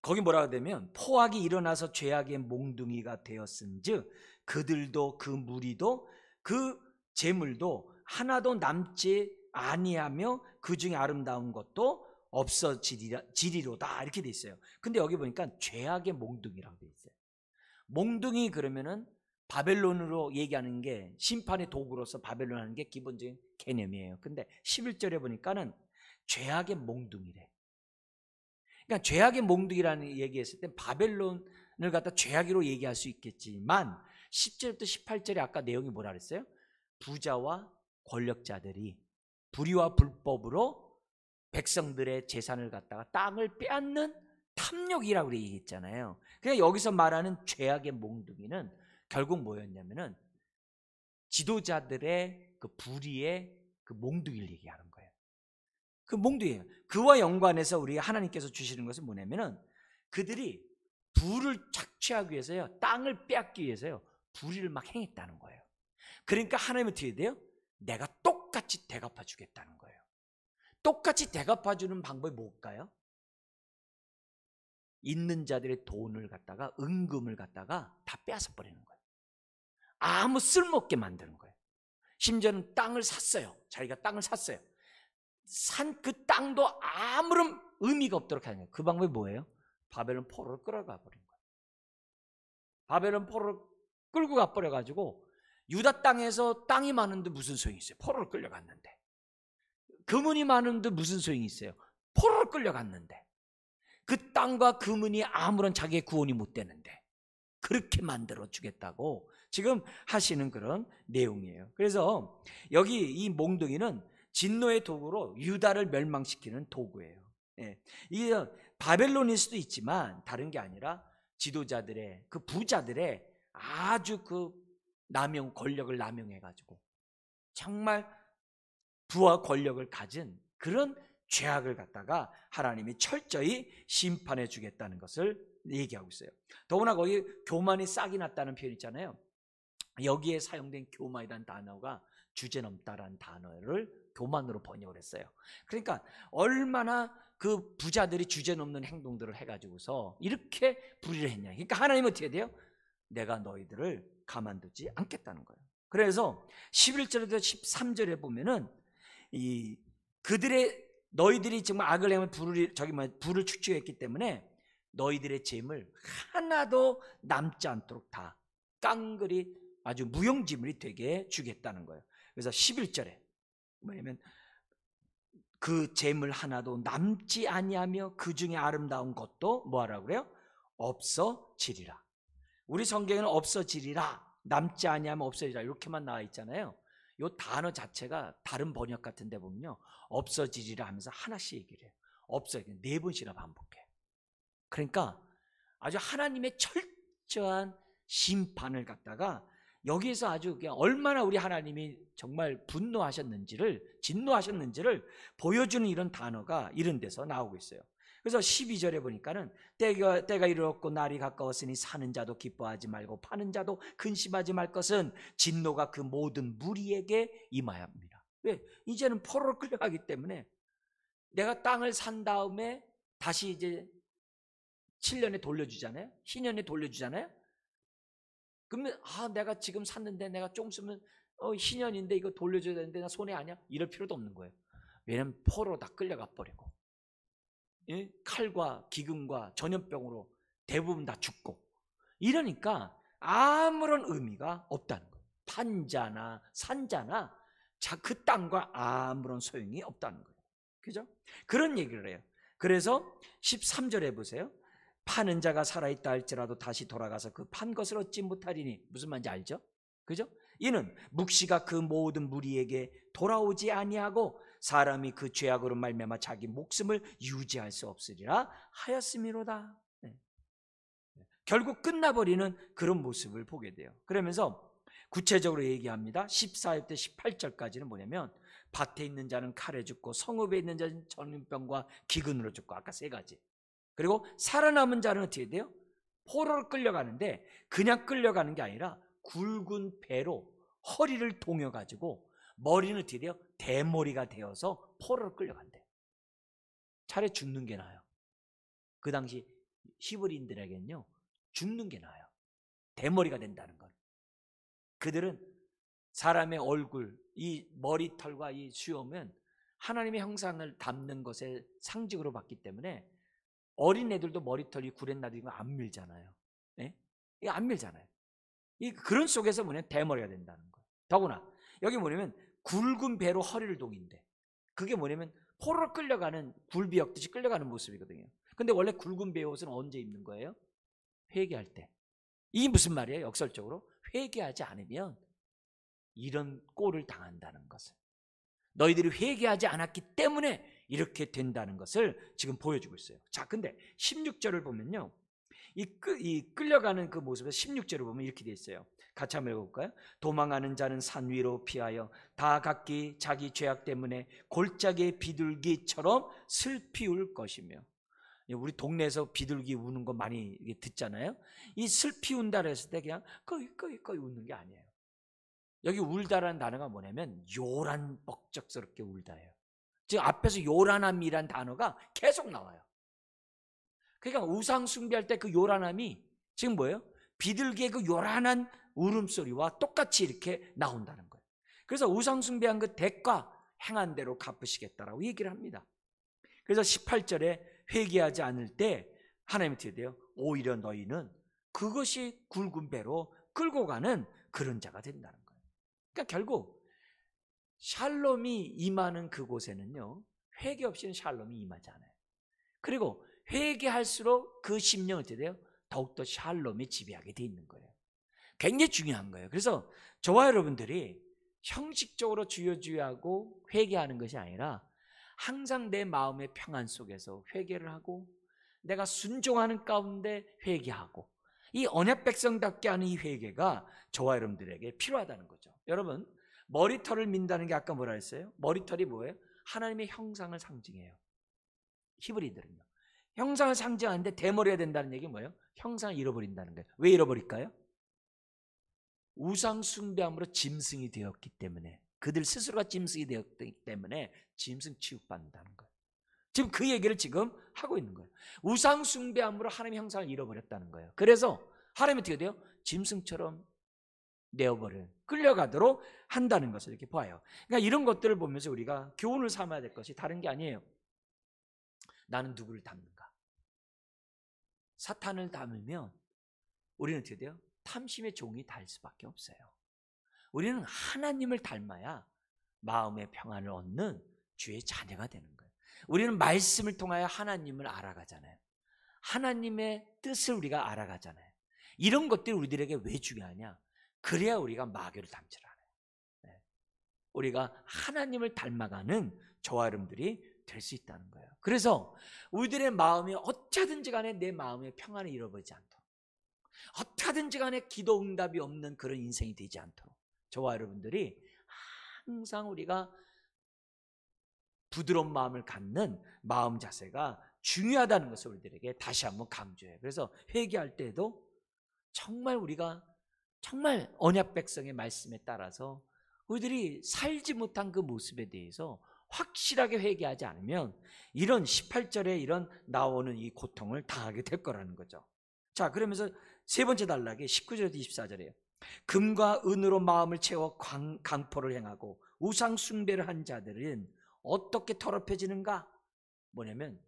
거기 뭐라고 되면 포악이 일어나서 죄악의 몽둥이가 되었은즉 그들도 그 무리도 그 재물도 하나도 남지 아니하며 그 중에 아름다운 것도 없어지리로다 이렇게 돼 있어요. 근데 여기 보니까 죄악의 몽둥이라고 돼 있어요. 몽둥이 그러면은 바벨론으로 얘기하는 게 심판의 도구로서 바벨론 하는 게 기본적인 개념이에요. 근데 11절에 보니까는 죄악의 몽둥이래. 그러니까 죄악의 몽둥이라는 얘기했을 때 바벨론을 갖다 죄악으로 얘기할 수 있겠지만 10절부터 18절에 아까 내용이 뭐라 그랬어요? 부자와 권력자들이 불의와 불법으로 백성들의 재산을 갖다가 땅을 빼앗는 탐욕이라고 얘기했잖아요. 그냥 여기서 말하는 죄악의 몽둥이는 결국 뭐였냐면은 지도자들의 그 불의의 그 몽둥이를 얘기하는 거예요. 그 몽둥이에요. 그와 연관해서 우리 하나님께서 주시는 것은 뭐냐면은 그들이 부를 착취하기 위해서요, 땅을 빼앗기 위해서요, 불의를 막 행했다는 거예요. 그러니까 하나님은 어떻게 돼요? 내가 똑같이 대갚아 주겠다는 거예요. 똑같이 대갚아 주는 방법이 뭘까요? 있는 자들의 돈을 갖다가 은금을 갖다가 다 빼앗아 버리는 거예요. 아무 쓸모없게 만드는 거예요. 심지어는 땅을 샀어요. 자기가 땅을 샀어요. 산 그 땅도 아무런 의미가 없도록 하는 거예요. 그 방법이 뭐예요? 바벨론 포로를 끌어가 버린 거예요. 바벨론 포로를 끌고 가 버려 가지고 유다 땅에서 땅이 많은데 무슨 소용이 있어요? 포로를 끌려갔는데. 금은이 많은데 무슨 소용이 있어요? 포로를 끌려갔는데. 그 땅과 금은이 아무런 자기의 구원이 못 되는데 그렇게 만들어 주겠다고 지금 하시는 그런 내용이에요. 그래서 여기 이 몽둥이는 진노의 도구로 유다를 멸망시키는 도구예요. 예. 이게 바벨론일 수도 있지만 다른 게 아니라 지도자들의 그 부자들의 아주 그 권력을 남용해 가지고 정말 부와 권력을 가진 그런 죄악을 갖다가 하나님이 철저히 심판해 주겠다는 것을 얘기하고 있어요. 더구나 거기 교만이 싹이 났다는 표현 있잖아요. 여기에 사용된 교만이라는 단어가 주제넘다라는 단어를 교만으로 번역을 했어요. 그러니까 얼마나 그 부자들이 주제넘는 행동들을 해가지고서 이렇게 불의를 했냐. 그러니까 하나님은 어떻게 돼요? 내가 너희들을 가만두지 않겠다는 거예요. 그래서 11절에서 13절에 보면은 너희들이 정말 악을 행하면 불을 축축했기 때문에 너희들의 재물 하나도 남지 않도록 다 깡그리 아주 무용지물이 되게 주겠다는 거예요. 그래서 11절에 뭐냐면 그 재물 하나도 남지 아니하며 그 중에 아름다운 것도 뭐하라고 그래요? 없어지리라. 우리 성경에는 없어지리라, 남지 아니하면 없어지리라 이렇게만 나와 있잖아요. 이 단어 자체가 다른 번역 같은 데 보면요, 없어지리라 하면서 하나씩 얘기를 해요. 없어지리라 4번씩이나 반복해. 그러니까 아주 하나님의 철저한 심판을 갖다가 여기에서 아주 그냥 얼마나 우리 하나님이 정말 진노하셨는지를 보여주는 이런 단어가 이런 데서 나오고 있어요. 그래서 12절에 보니까는 때가 이르렀고 날이 가까웠으니 사는 자도 기뻐하지 말고 파는 자도 근심하지 말 것은 진노가 그 모든 무리에게 임하였습니다. 왜? 이제는 포로로 끌려가기 때문에 내가 땅을 산 다음에 다시 이제 7년에 돌려주잖아요. 희년에 돌려주잖아요. 그러면 내가 지금 샀는데 내가 좀 쓰면 희년인데 이거 돌려줘야 되는데 나 손해 아니야? 이럴 필요도 없는 거예요. 왜냐하면 포로 다 끌려가 버리고, 예? 칼과 기근과 전염병으로 대부분 다 죽고, 이러니까 아무런 의미가 없다는 거예요. 판자나 산자나 그 땅과 아무런 소용이 없다는 거예요. 그죠? 그런 얘기를 해요. 그래서 13절에 보세요. 파는 자가 살아있다 할지라도 다시 돌아가서 그 판 것을 얻지 못하리니, 무슨 말인지 알죠? 그죠? 이는 묵시가 그 모든 무리에게 돌아오지 아니하고 사람이 그 죄악으로 말미암아 자기 목숨을 유지할 수 없으리라 하였음이로다. 결국 끝나버리는 그런 모습을 보게 돼요. 그러면서 구체적으로 얘기합니다. 14절부터 18절까지는 뭐냐면, 밭에 있는 자는 칼에 죽고 성읍에 있는 자는 전염병과 기근으로 죽고, 아까 세 가지. 그리고 살아남은 자는 어떻게 돼요? 포로로 끌려가는데 그냥 끌려가는 게 아니라 굵은 배로 허리를 동여가지고 머리는 어떻게 돼요? 대머리가 되어서 포로로 끌려간대요. 차라리 죽는 게 나아요. 그 당시 히브리인들에게는요, 죽는 게 나아요. 대머리가 된다는 건. 그들은 사람의 얼굴, 이 머리털과 이 수염은 하나님의 형상을 담는 것의 상징으로 봤기 때문에 어린애들도 머리털이 구렛나루 이거 안 밀잖아요. 네? 이거 안 밀잖아요. 그런 속에서 뭐냐면 대머리가 된다는 거예요. 더구나 여기 뭐냐면 굵은 배로 허리를 동인대. 그게 뭐냐면 포로로 끌려가는, 굴비역듯이 끌려가는 모습이거든요. 근데 원래 굵은 배의 옷은 언제 입는 거예요? 회개할 때. 이게 무슨 말이에요? 역설적으로 회개하지 않으면 이런 꼴을 당한다는 것을, 너희들이 회개하지 않았기 때문에 이렇게 된다는 것을 지금 보여주고 있어요. 자, 근데 16절을 보면요, 이 끌려가는 그 모습에서 16절을 보면 이렇게 돼 있어요. 같이 한번 읽어볼까요? 도망하는 자는 산 위로 피하여 다 각기 자기 죄악 때문에 골짜기의 비둘기처럼 슬피 울 것이며. 우리 동네에서 비둘기 우는 거 많이 듣잖아요. 이 슬피 운다를 했을 때 그냥 꺼이 웃는 게 아니에요. 여기 울다라는 단어가 뭐냐면 요란벅적스럽게 울다예요. 즉 앞에서 요란함이란 단어가 계속 나와요. 그러니까 우상 숭배할 때 그 요란함이 지금 뭐예요? 비둘기의 그 요란한 울음소리와 똑같이 이렇게 나온다는 거예요. 그래서 우상 숭배한 그 대가 행한 대로 갚으시겠다라고 얘기를 합니다. 그래서 18절에 회개하지 않을 때 하나님이 어떻게 돼요? 오히려 너희는 그것이 굵은 배로 끌고 가는 그런 자가 된다는 거예요. 그러니까 결국 샬롬이 임하는 그곳에는요, 회개 없이는 샬롬이 임하지 않아요. 그리고 회개할수록 그 심령은 어떻게 돼요? 더욱더 샬롬이 지배하게 돼 있는 거예요. 굉장히 중요한 거예요. 그래서 저와 여러분들이 형식적으로 주여주여하고 회개하는 것이 아니라 항상 내 마음의 평안 속에서 회개를 하고, 내가 순종하는 가운데 회개하고, 이 언약 백성답게 하는 이 회개가 저와 여러분들에게 필요하다는 거죠. 여러분, 머리털을 민다는 게 아까 뭐라 했어요? 머리털이 뭐예요? 하나님의 형상을 상징해요. 히브리들은요, 형상을 상징하는데 대머리가 된다는 얘기는 뭐예요? 형상을 잃어버린다는 거예요. 왜 잃어버릴까요? 우상 숭배함으로 짐승이 되었기 때문에, 그들 스스로가 짐승이 되었기 때문에 짐승 취급받는다는 거예요. 지금 그 얘기를 지금 하고 있는 거예요. 우상 숭배함으로 하나님의 형상을 잃어버렸다는 거예요. 그래서 하나님이 어떻게 돼요? 짐승처럼 내어버려 끌려가도록 한다는 것을 이렇게 봐요. 그러니까 이런 것들을 보면서 우리가 교훈을 삼아야 될 것이 다른 게 아니에요. 나는 누구를 닮는가? 사탄을 닮으면 우리는 어떻게 돼요? 탐심의 종이 될 수밖에 없어요. 우리는 하나님을 닮아야 마음의 평안을 얻는 주의 자녀가 되는 거예요. 우리는 말씀을 통하여 하나님을 알아가잖아요. 하나님의 뜻을 우리가 알아가잖아요. 이런 것들이 우리들에게 왜 중요하냐? 그래야 우리가 마귀를 닮지 않아요. 우리가 하나님을 닮아가는 저와 여러분들이 될 수 있다는 거예요. 그래서 우리들의 마음이 어떻게든지 간에 내 마음의 평안을 잃어버리지 않도록, 어떻게든지 간에 기도 응답이 없는 그런 인생이 되지 않도록 저와 여러분들이 항상 우리가 부드러운 마음을 갖는 마음 자세가 중요하다는 것을 우리들에게 다시 한번 강조해요. 그래서 회개할 때에도 정말 우리가 정말 언약 백성의 말씀에 따라서 우리들이 살지 못한 그 모습에 대해서 확실하게 회개하지 않으면 이런 18절에 이런 나오는 이 고통을 당하게 될 거라는 거죠. 자, 그러면서 세 번째 단락이 19절에서 24절이에요. 금과 은으로 마음을 채워 강포를 행하고 우상 숭배를 한 자들은 어떻게 더럽혀지는가? 뭐냐면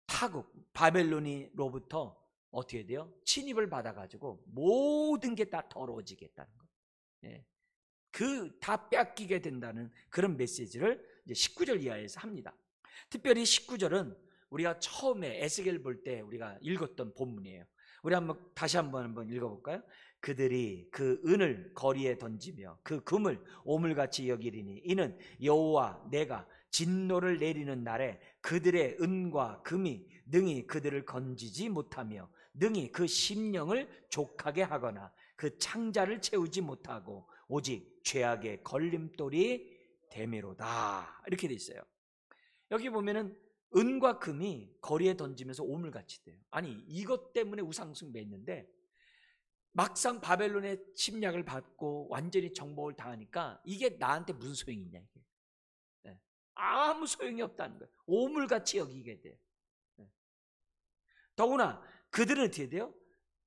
타국 바벨론으로부터 어떻게 돼요? 침입을 받아가지고 모든 게 다 더러워지겠다는 거예요. 예. 그 다 뺏기게 된다는 그런 메시지를 이제 19절 이하에서 합니다. 특별히 19절은 우리가 처음에 에스겔 볼 때 우리가 읽었던 본문이에요. 우리 다시 한번 읽어볼까요? 그들이 그 은을 거리에 던지며 그 금을 오물같이 여기리니 이는 여호와 내가 진노를 내리는 날에 그들의 은과 금이 능히 그들을 건지지 못하며 능히 그 심령을 족하게 하거나 그 창자를 채우지 못하고 오직 죄악의 걸림돌이 되미로다. 이렇게 돼 있어요. 여기 보면은 은과 금이 거리에 던지면서 오물같이 돼요. 아니, 이것 때문에 우상숭배했는데 막상 바벨론의 침략을 받고 완전히 정복을 당하니까 이게 나한테 무슨 소용이 있냐, 이게. 네. 아무 소용이 없다는 거예요. 오물같이 여기게 돼요. 네. 더구나 그들은 어떻게 돼요?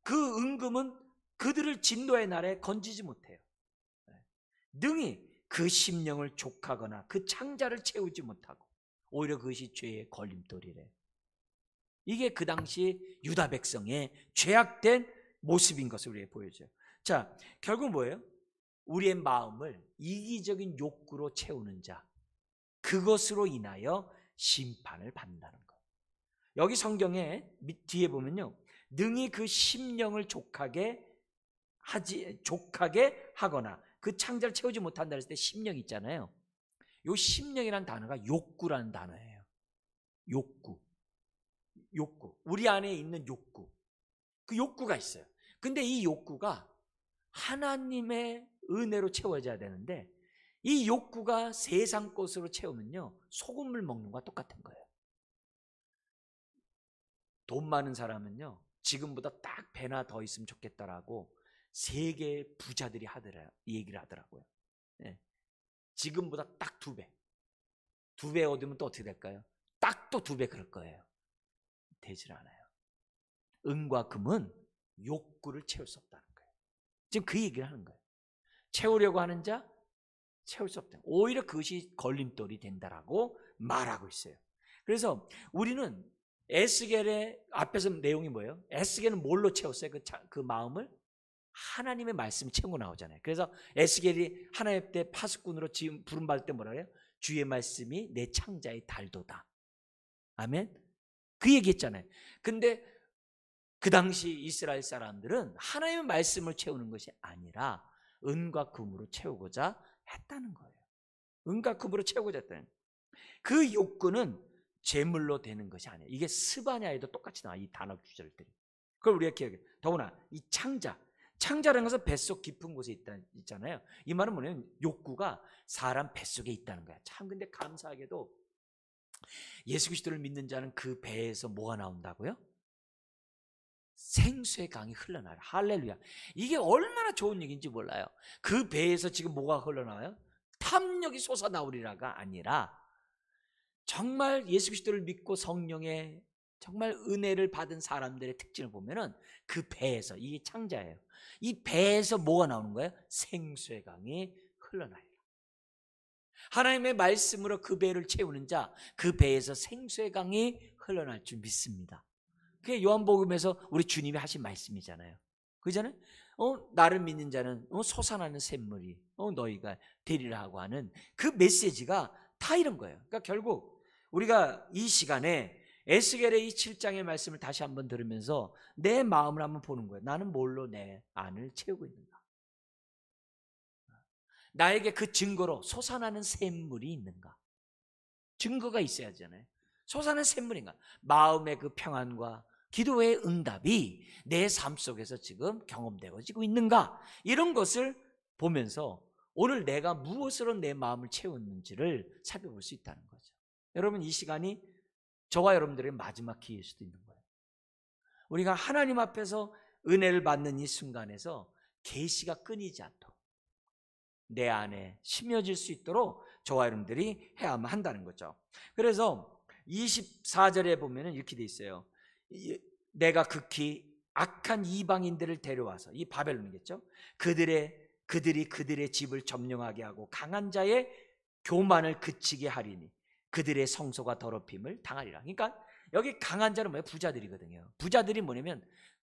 그 은금은 그들을 진노의 날에 건지지 못해요. 네. 능히 그 심령을 족하거나 그 창자를 채우지 못하고 오히려 그것이 죄의 걸림돌이래. 이게 그 당시 유다 백성의 죄악된 모습인 것을 우리에게 보여줘요. 자, 결국 뭐예요? 우리의 마음을 이기적인 욕구로 채우는 자, 그것으로 인하여 심판을 받는다는 거예요. 여기 성경에 뒤에 보면요, 능히 그 심령을 족하게 하거나 그 창자를 채우지 못한다 했을 때 심령 있잖아요. 요 심령이라는 단어가 욕구라는 단어예요. 욕구. 우리 안에 있는 욕구. 그 욕구가 있어요. 근데 이 욕구가 하나님의 은혜로 채워져야 되는데 이 욕구가 세상 것으로 채우면요, 소금을 먹는 것과 똑같은 거예요. 돈 많은 사람은요, 지금보다 딱 배나 더 있으면 좋겠다라고 세계 부자들이 얘기를 하더라고요. 네. 지금보다 딱 2배. 2배 얻으면 또 어떻게 될까요? 딱 또 2배 그럴 거예요. 되질 않아요. 은과 금은 욕구를 채울 수 없다는 거예요. 지금 그 얘기를 하는 거예요. 채우려고 하는 자, 채울 수 없다. 오히려 그것이 걸림돌이 된다라고 말하고 있어요. 그래서 우리는 에스겔의 앞에서 내용이 뭐예요? 에스겔은 뭘로 채웠어요? 그 마음을 하나님의 말씀을 채우고 나오잖아요. 그래서 에스겔이 하나님 때 파수꾼으로 지금 부름받을 때 뭐라 해요? 주의 말씀이 내 창자의 달도다. 아멘? 그 얘기했잖아요. 근데 그 당시 이스라엘 사람들은 하나님의 말씀을 채우는 것이 아니라 은과 금으로 채우고자 했다는 거예요. 은과 금으로 채우고자 했다는 거예요. 그 욕구는 제물로 되는 것이 아니에요. 이게 스바냐에도 똑같이 나와, 이 단어 구절들이. 그걸 우리가 기억해요. 더구나 이 창자라는 것은 뱃속 깊은 곳에 있잖아요. 이 말은 뭐냐면 욕구가 사람 뱃속에 있다는 거야. 참, 근데 감사하게도 예수 그리스도를 믿는 자는 그 배에서 뭐가 나온다고요? 생수의 강이 흘러나와요. 할렐루야. 이게 얼마나 좋은 얘기인지 몰라요. 그 배에서 지금 뭐가 흘러나와요? 탐욕이 솟아나오리라가 아니라 정말 예수 그리스도를 믿고 성령의 정말 은혜를 받은 사람들의 특징을 보면은 그 배에서, 이게 창자예요. 이 배에서 뭐가 나오는 거예요? 생수의 강이 흘러나요. 하나님의 말씀으로 그 배를 채우는 자, 그 배에서 생수의 강이 흘러날 줄 믿습니다. 그게 요한복음에서 우리 주님이 하신 말씀이잖아요. 그잖아요. 나를 믿는 자는 솟아나는 샘물이 너희가 되리라 하고 하는 그 메시지가 다 이런 거예요. 그러니까 결국 우리가 이 시간에 에스겔의 이 7장의 말씀을 다시 한번 들으면서 내 마음을 한번 보는 거예요. 나는 뭘로 내 안을 채우고 있는가? 나에게 그 증거로 솟아나는 샘물이 있는가? 증거가 있어야 하잖아요. 솟아나는 샘물인가? 마음의 그 평안과 기도의 응답이 내 삶 속에서 지금 경험되어지고 있는가? 이런 것을 보면서 오늘 내가 무엇으로 내 마음을 채웠는지를 살펴볼 수 있다는 거죠. 여러분, 이 시간이 저와 여러분들의 마지막 기회일 수도 있는 거예요. 우리가 하나님 앞에서 은혜를 받는 이 순간에서 계시가 끊이지 않도록 내 안에 심어질 수 있도록 저와 여러분들이 해야만 한다는 거죠. 그래서 24절에 보면은 이렇게 돼 있어요. 내가 극히 악한 이방인들을 데려와서, 이 바벨론이겠죠. 그들이 그들의 집을 점령하게 하고 강한 자의 교만을 그치게 하리니 그들의 성소가 더럽힘을 당하리라. 그러니까 여기 강한 자는 뭐예요? 부자들이거든요. 부자들이 뭐냐면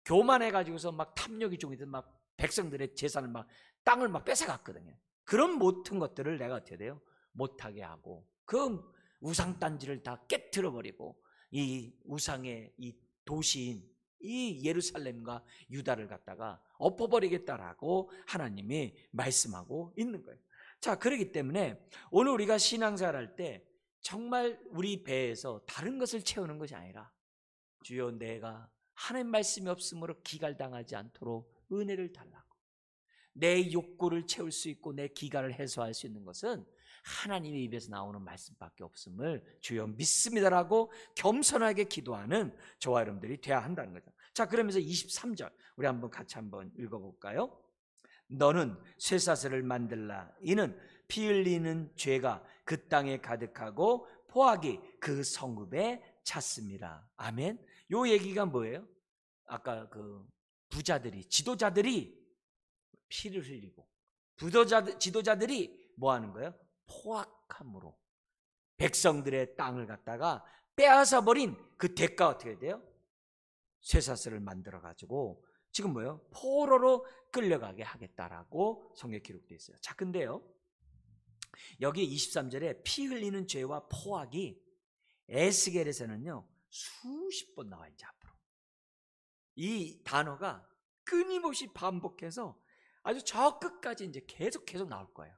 교만해가지고서 막 탐욕이 종이든 막 백성들의 재산을 막 땅을 막 뺏어갔거든요. 그런 모든 것들을 내가 어떻게 돼요? 못하게 하고 그 우상단지를 다 깨트려 버리고 이 우상의 이 도시인 이 예루살렘과 유다를 갖다가 엎어버리겠다라고 하나님이 말씀하고 있는 거예요. 자, 그렇기 때문에 오늘 우리가 신앙생활 할 때 정말 우리 배에서 다른 것을 채우는 것이 아니라 주여 내가 하나님 말씀이 없으므로 기갈당하지 않도록 은혜를 달라고, 내 욕구를 채울 수 있고 내 기갈을 해소할 수 있는 것은 하나님의 입에서 나오는 말씀밖에 없음을 주여 믿습니다라고 겸손하게 기도하는 저와 여러분들이 돼야 한다는 거죠. 자, 그러면서 23절 우리 한번 같이 한번 읽어볼까요? 너는 쇠사슬을 만들라. 이는 피 흘리는 죄가 그 땅에 가득하고 포악이 그 성읍에 찼습니다. 아멘. 요 얘기가 뭐예요? 아까 그 부자들이, 지도자들이 피를 흘리고 지도자들이 뭐 하는 거예요? 포악함으로 백성들의 땅을 갖다가 빼앗아 버린 그 대가 어떻게 돼요? 쇠사슬을 만들어 가지고 지금 뭐예요? 포로로 끌려가게 하겠다라고 성경에 기록되어 있어요. 자, 근데요, 여기 23절에 피 흘리는 죄와 포악이 에스겔에서는요 수십 번 나와 있죠. 앞으로 이 단어가 끊임없이 반복해서 아주 저 끝까지 이제 계속 나올 거예요.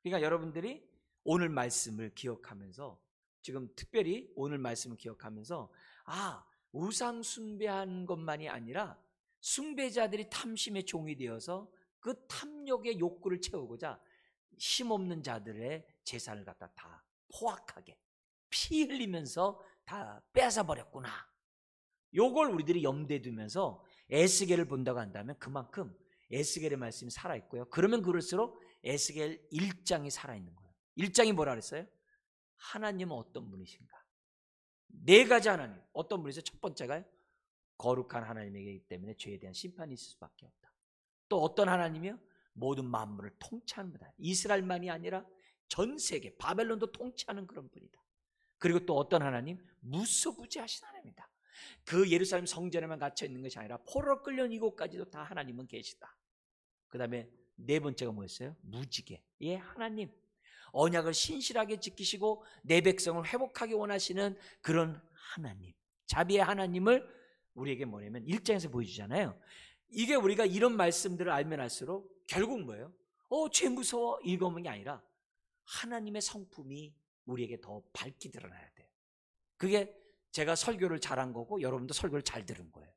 그러니까 여러분들이 오늘 말씀을 기억하면서, 지금 특별히 오늘 말씀을 기억하면서, 우상 숭배한 것만이 아니라 숭배자들이 탐심의 종이 되어서 그 탐욕의 욕구를 채우고자 힘없는 자들의 재산을 갖다 다 포악하게 피 흘리면서 다 뺏어버렸구나. 요걸 우리들이 염두에 두면서 에스겔을 본다고 한다면 그만큼 에스겔의 말씀이 살아있고요. 그러면 그럴수록 에스겔 1장이 살아있는 거예요. 1장이 뭐라 그랬어요? 하나님은 어떤 분이신가? 네 가지 하나님. 어떤 분이세요? 첫 번째가요, 거룩한 하나님이기 때문에 죄에 대한 심판이 있을 수밖에 없다. 또 어떤 하나님이요? 모든 만물을 통치하는 분이다. 이스라엘만이 아니라 전 세계, 바벨론도 통치하는 그런 분이다. 그리고 또 어떤 하나님? 무소부지하신 하나님이다. 그 예루살렘 성전에만 갇혀 있는 것이 아니라 포로로 끌려온 이곳까지도 다 하나님은 계시다. 그 다음에 네 번째가 뭐였어요? 무지개. 예, 하나님. 언약을 신실하게 지키시고 내 백성을 회복하기 원하시는 그런 하나님, 자비의 하나님을 우리에게 뭐냐면 1장에서 보여주잖아요. 이게 우리가 이런 말씀들을 알면 알수록 결국 뭐예요? 죄 무서워 읽어보는 게 아니라 하나님의 성품이 우리에게 더 밝게 드러나야 돼요. 그게 제가 설교를 잘한 거고 여러분도 설교를 잘 들은 거예요.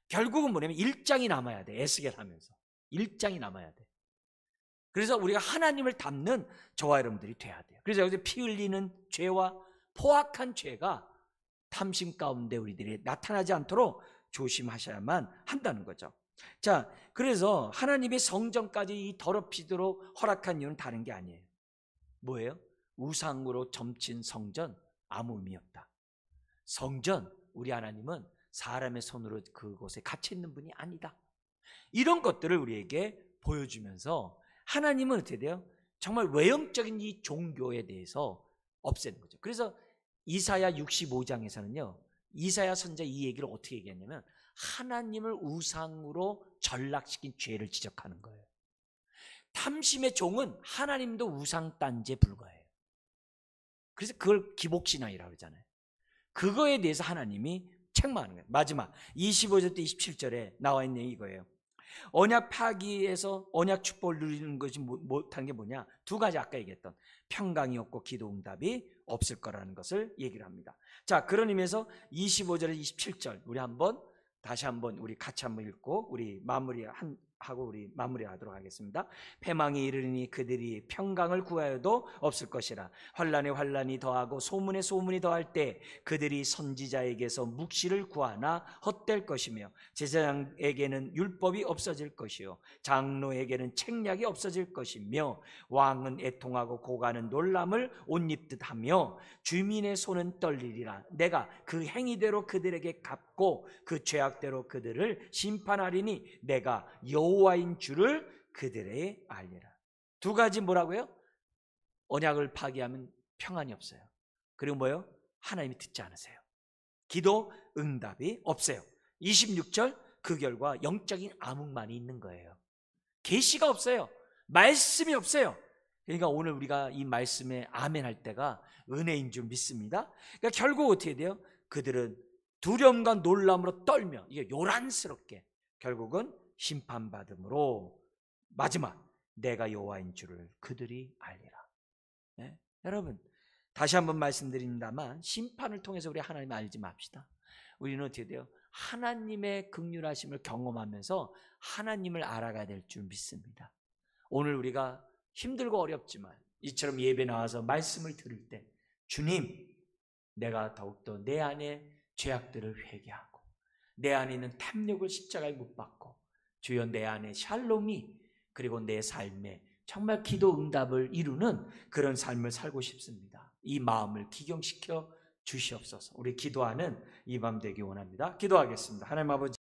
결국은 뭐냐면 1장이 남아야 돼. 에스겔 하면서 1장이 남아야 돼. 그래서 우리가 하나님을 닮는 저와 여러분들이 돼야 돼요. 그래서 여기서 피 흘리는 죄와 포악한 죄가 탐심 가운데 우리들이 나타나지 않도록 조심하셔야만 한다는 거죠. 자, 그래서 하나님의 성전까지 이 더럽히도록 허락한 이유는 다른 게 아니에요. 뭐예요? 우상으로 점친 성전 아무 의미 없다. 성전, 우리 하나님은 사람의 손으로 그곳에 갇혀 있는 분이 아니다. 이런 것들을 우리에게 보여주면서 하나님은 어떻게 돼요? 정말 외형적인 이 종교에 대해서 없애는 거죠. 그래서 이사야 65장에서는요 이사야 선지자 이 얘기를 어떻게 얘기했냐면 하나님을 우상으로 전락시킨 죄를 지적하는 거예요. 탐심의 종은 하나님도 우상 딴지에 불과해요. 그래서 그걸 기복신앙이라고 그러잖아요. 그거에 대해서 하나님이 책망하는 거예요. 마지막 25절부터 27절에 나와 있는 이거예요. 언약 파기에서 언약 축복을 누리는 것이 못한 게 뭐냐? 두 가지, 아까 얘기했던 평강이 없고 기도 응답이 없을 거라는 것을 얘기를 합니다. 자, 그런 의미에서 25절에서 27절 우리 한번 다시 한번 우리 같이 한번 읽고 우리 마무리 하고 우리 마무리하도록 하겠습니다. 패망이 이르니 그들이 평강을 구하여도 없을 것이라. 환난에 환난이 더하고 소문에 소문이 더할 때 그들이 선지자에게서 묵시를 구하나 헛될 것이며 제사장에게는 율법이 없어질 것이요 장로에게는 책략이 없어질 것이며 왕은 애통하고 고가는 놀람을 옷 입듯 하며 주민의 손은 떨리리라. 내가 그 행위대로 그들에게 갚고 그 죄악대로 그들을 심판하리니 내가 여호와인 줄을 그들에게 알리라. 두 가지 뭐라고요? 언약을 파기하면 평안이 없어요. 그리고 뭐요? 하나님이 듣지 않으세요. 기도 응답이 없어요. 26절 그 결과 영적인 암흑만이 있는 거예요. 계시가 없어요. 말씀이 없어요. 그러니까 오늘 우리가 이 말씀에 아멘 할 때가 은혜인 줄 믿습니다. 그러니까 결국 어떻게 돼요? 그들은 두려움과 놀람으로 떨며 이게 요란스럽게 결국은 심판받음으로 마지막 내가 여호와인 줄을 그들이 알리라. 네? 여러분 다시 한번 말씀드립니다만 심판을 통해서 우리 하나님을 알지 맙시다. 우리는 어떻게 돼요? 하나님의 긍휼하심을 경험하면서 하나님을 알아가야 될 줄 믿습니다. 오늘 우리가 힘들고 어렵지만 이처럼 예배 나와서 말씀을 들을 때 주님 내가 더욱더 내 안에 죄악들을 회개하고 내 안에 있는 탐욕을 십자가에 못 박고 주여 내 안에 샬롬이 그리고 내 삶에 정말 기도 응답을 이루는 그런 삶을 살고 싶습니다. 이 마음을 기경시켜 주시옵소서. 우리 기도하는 이 밤 되기 원합니다. 기도하겠습니다. 하나님 아버지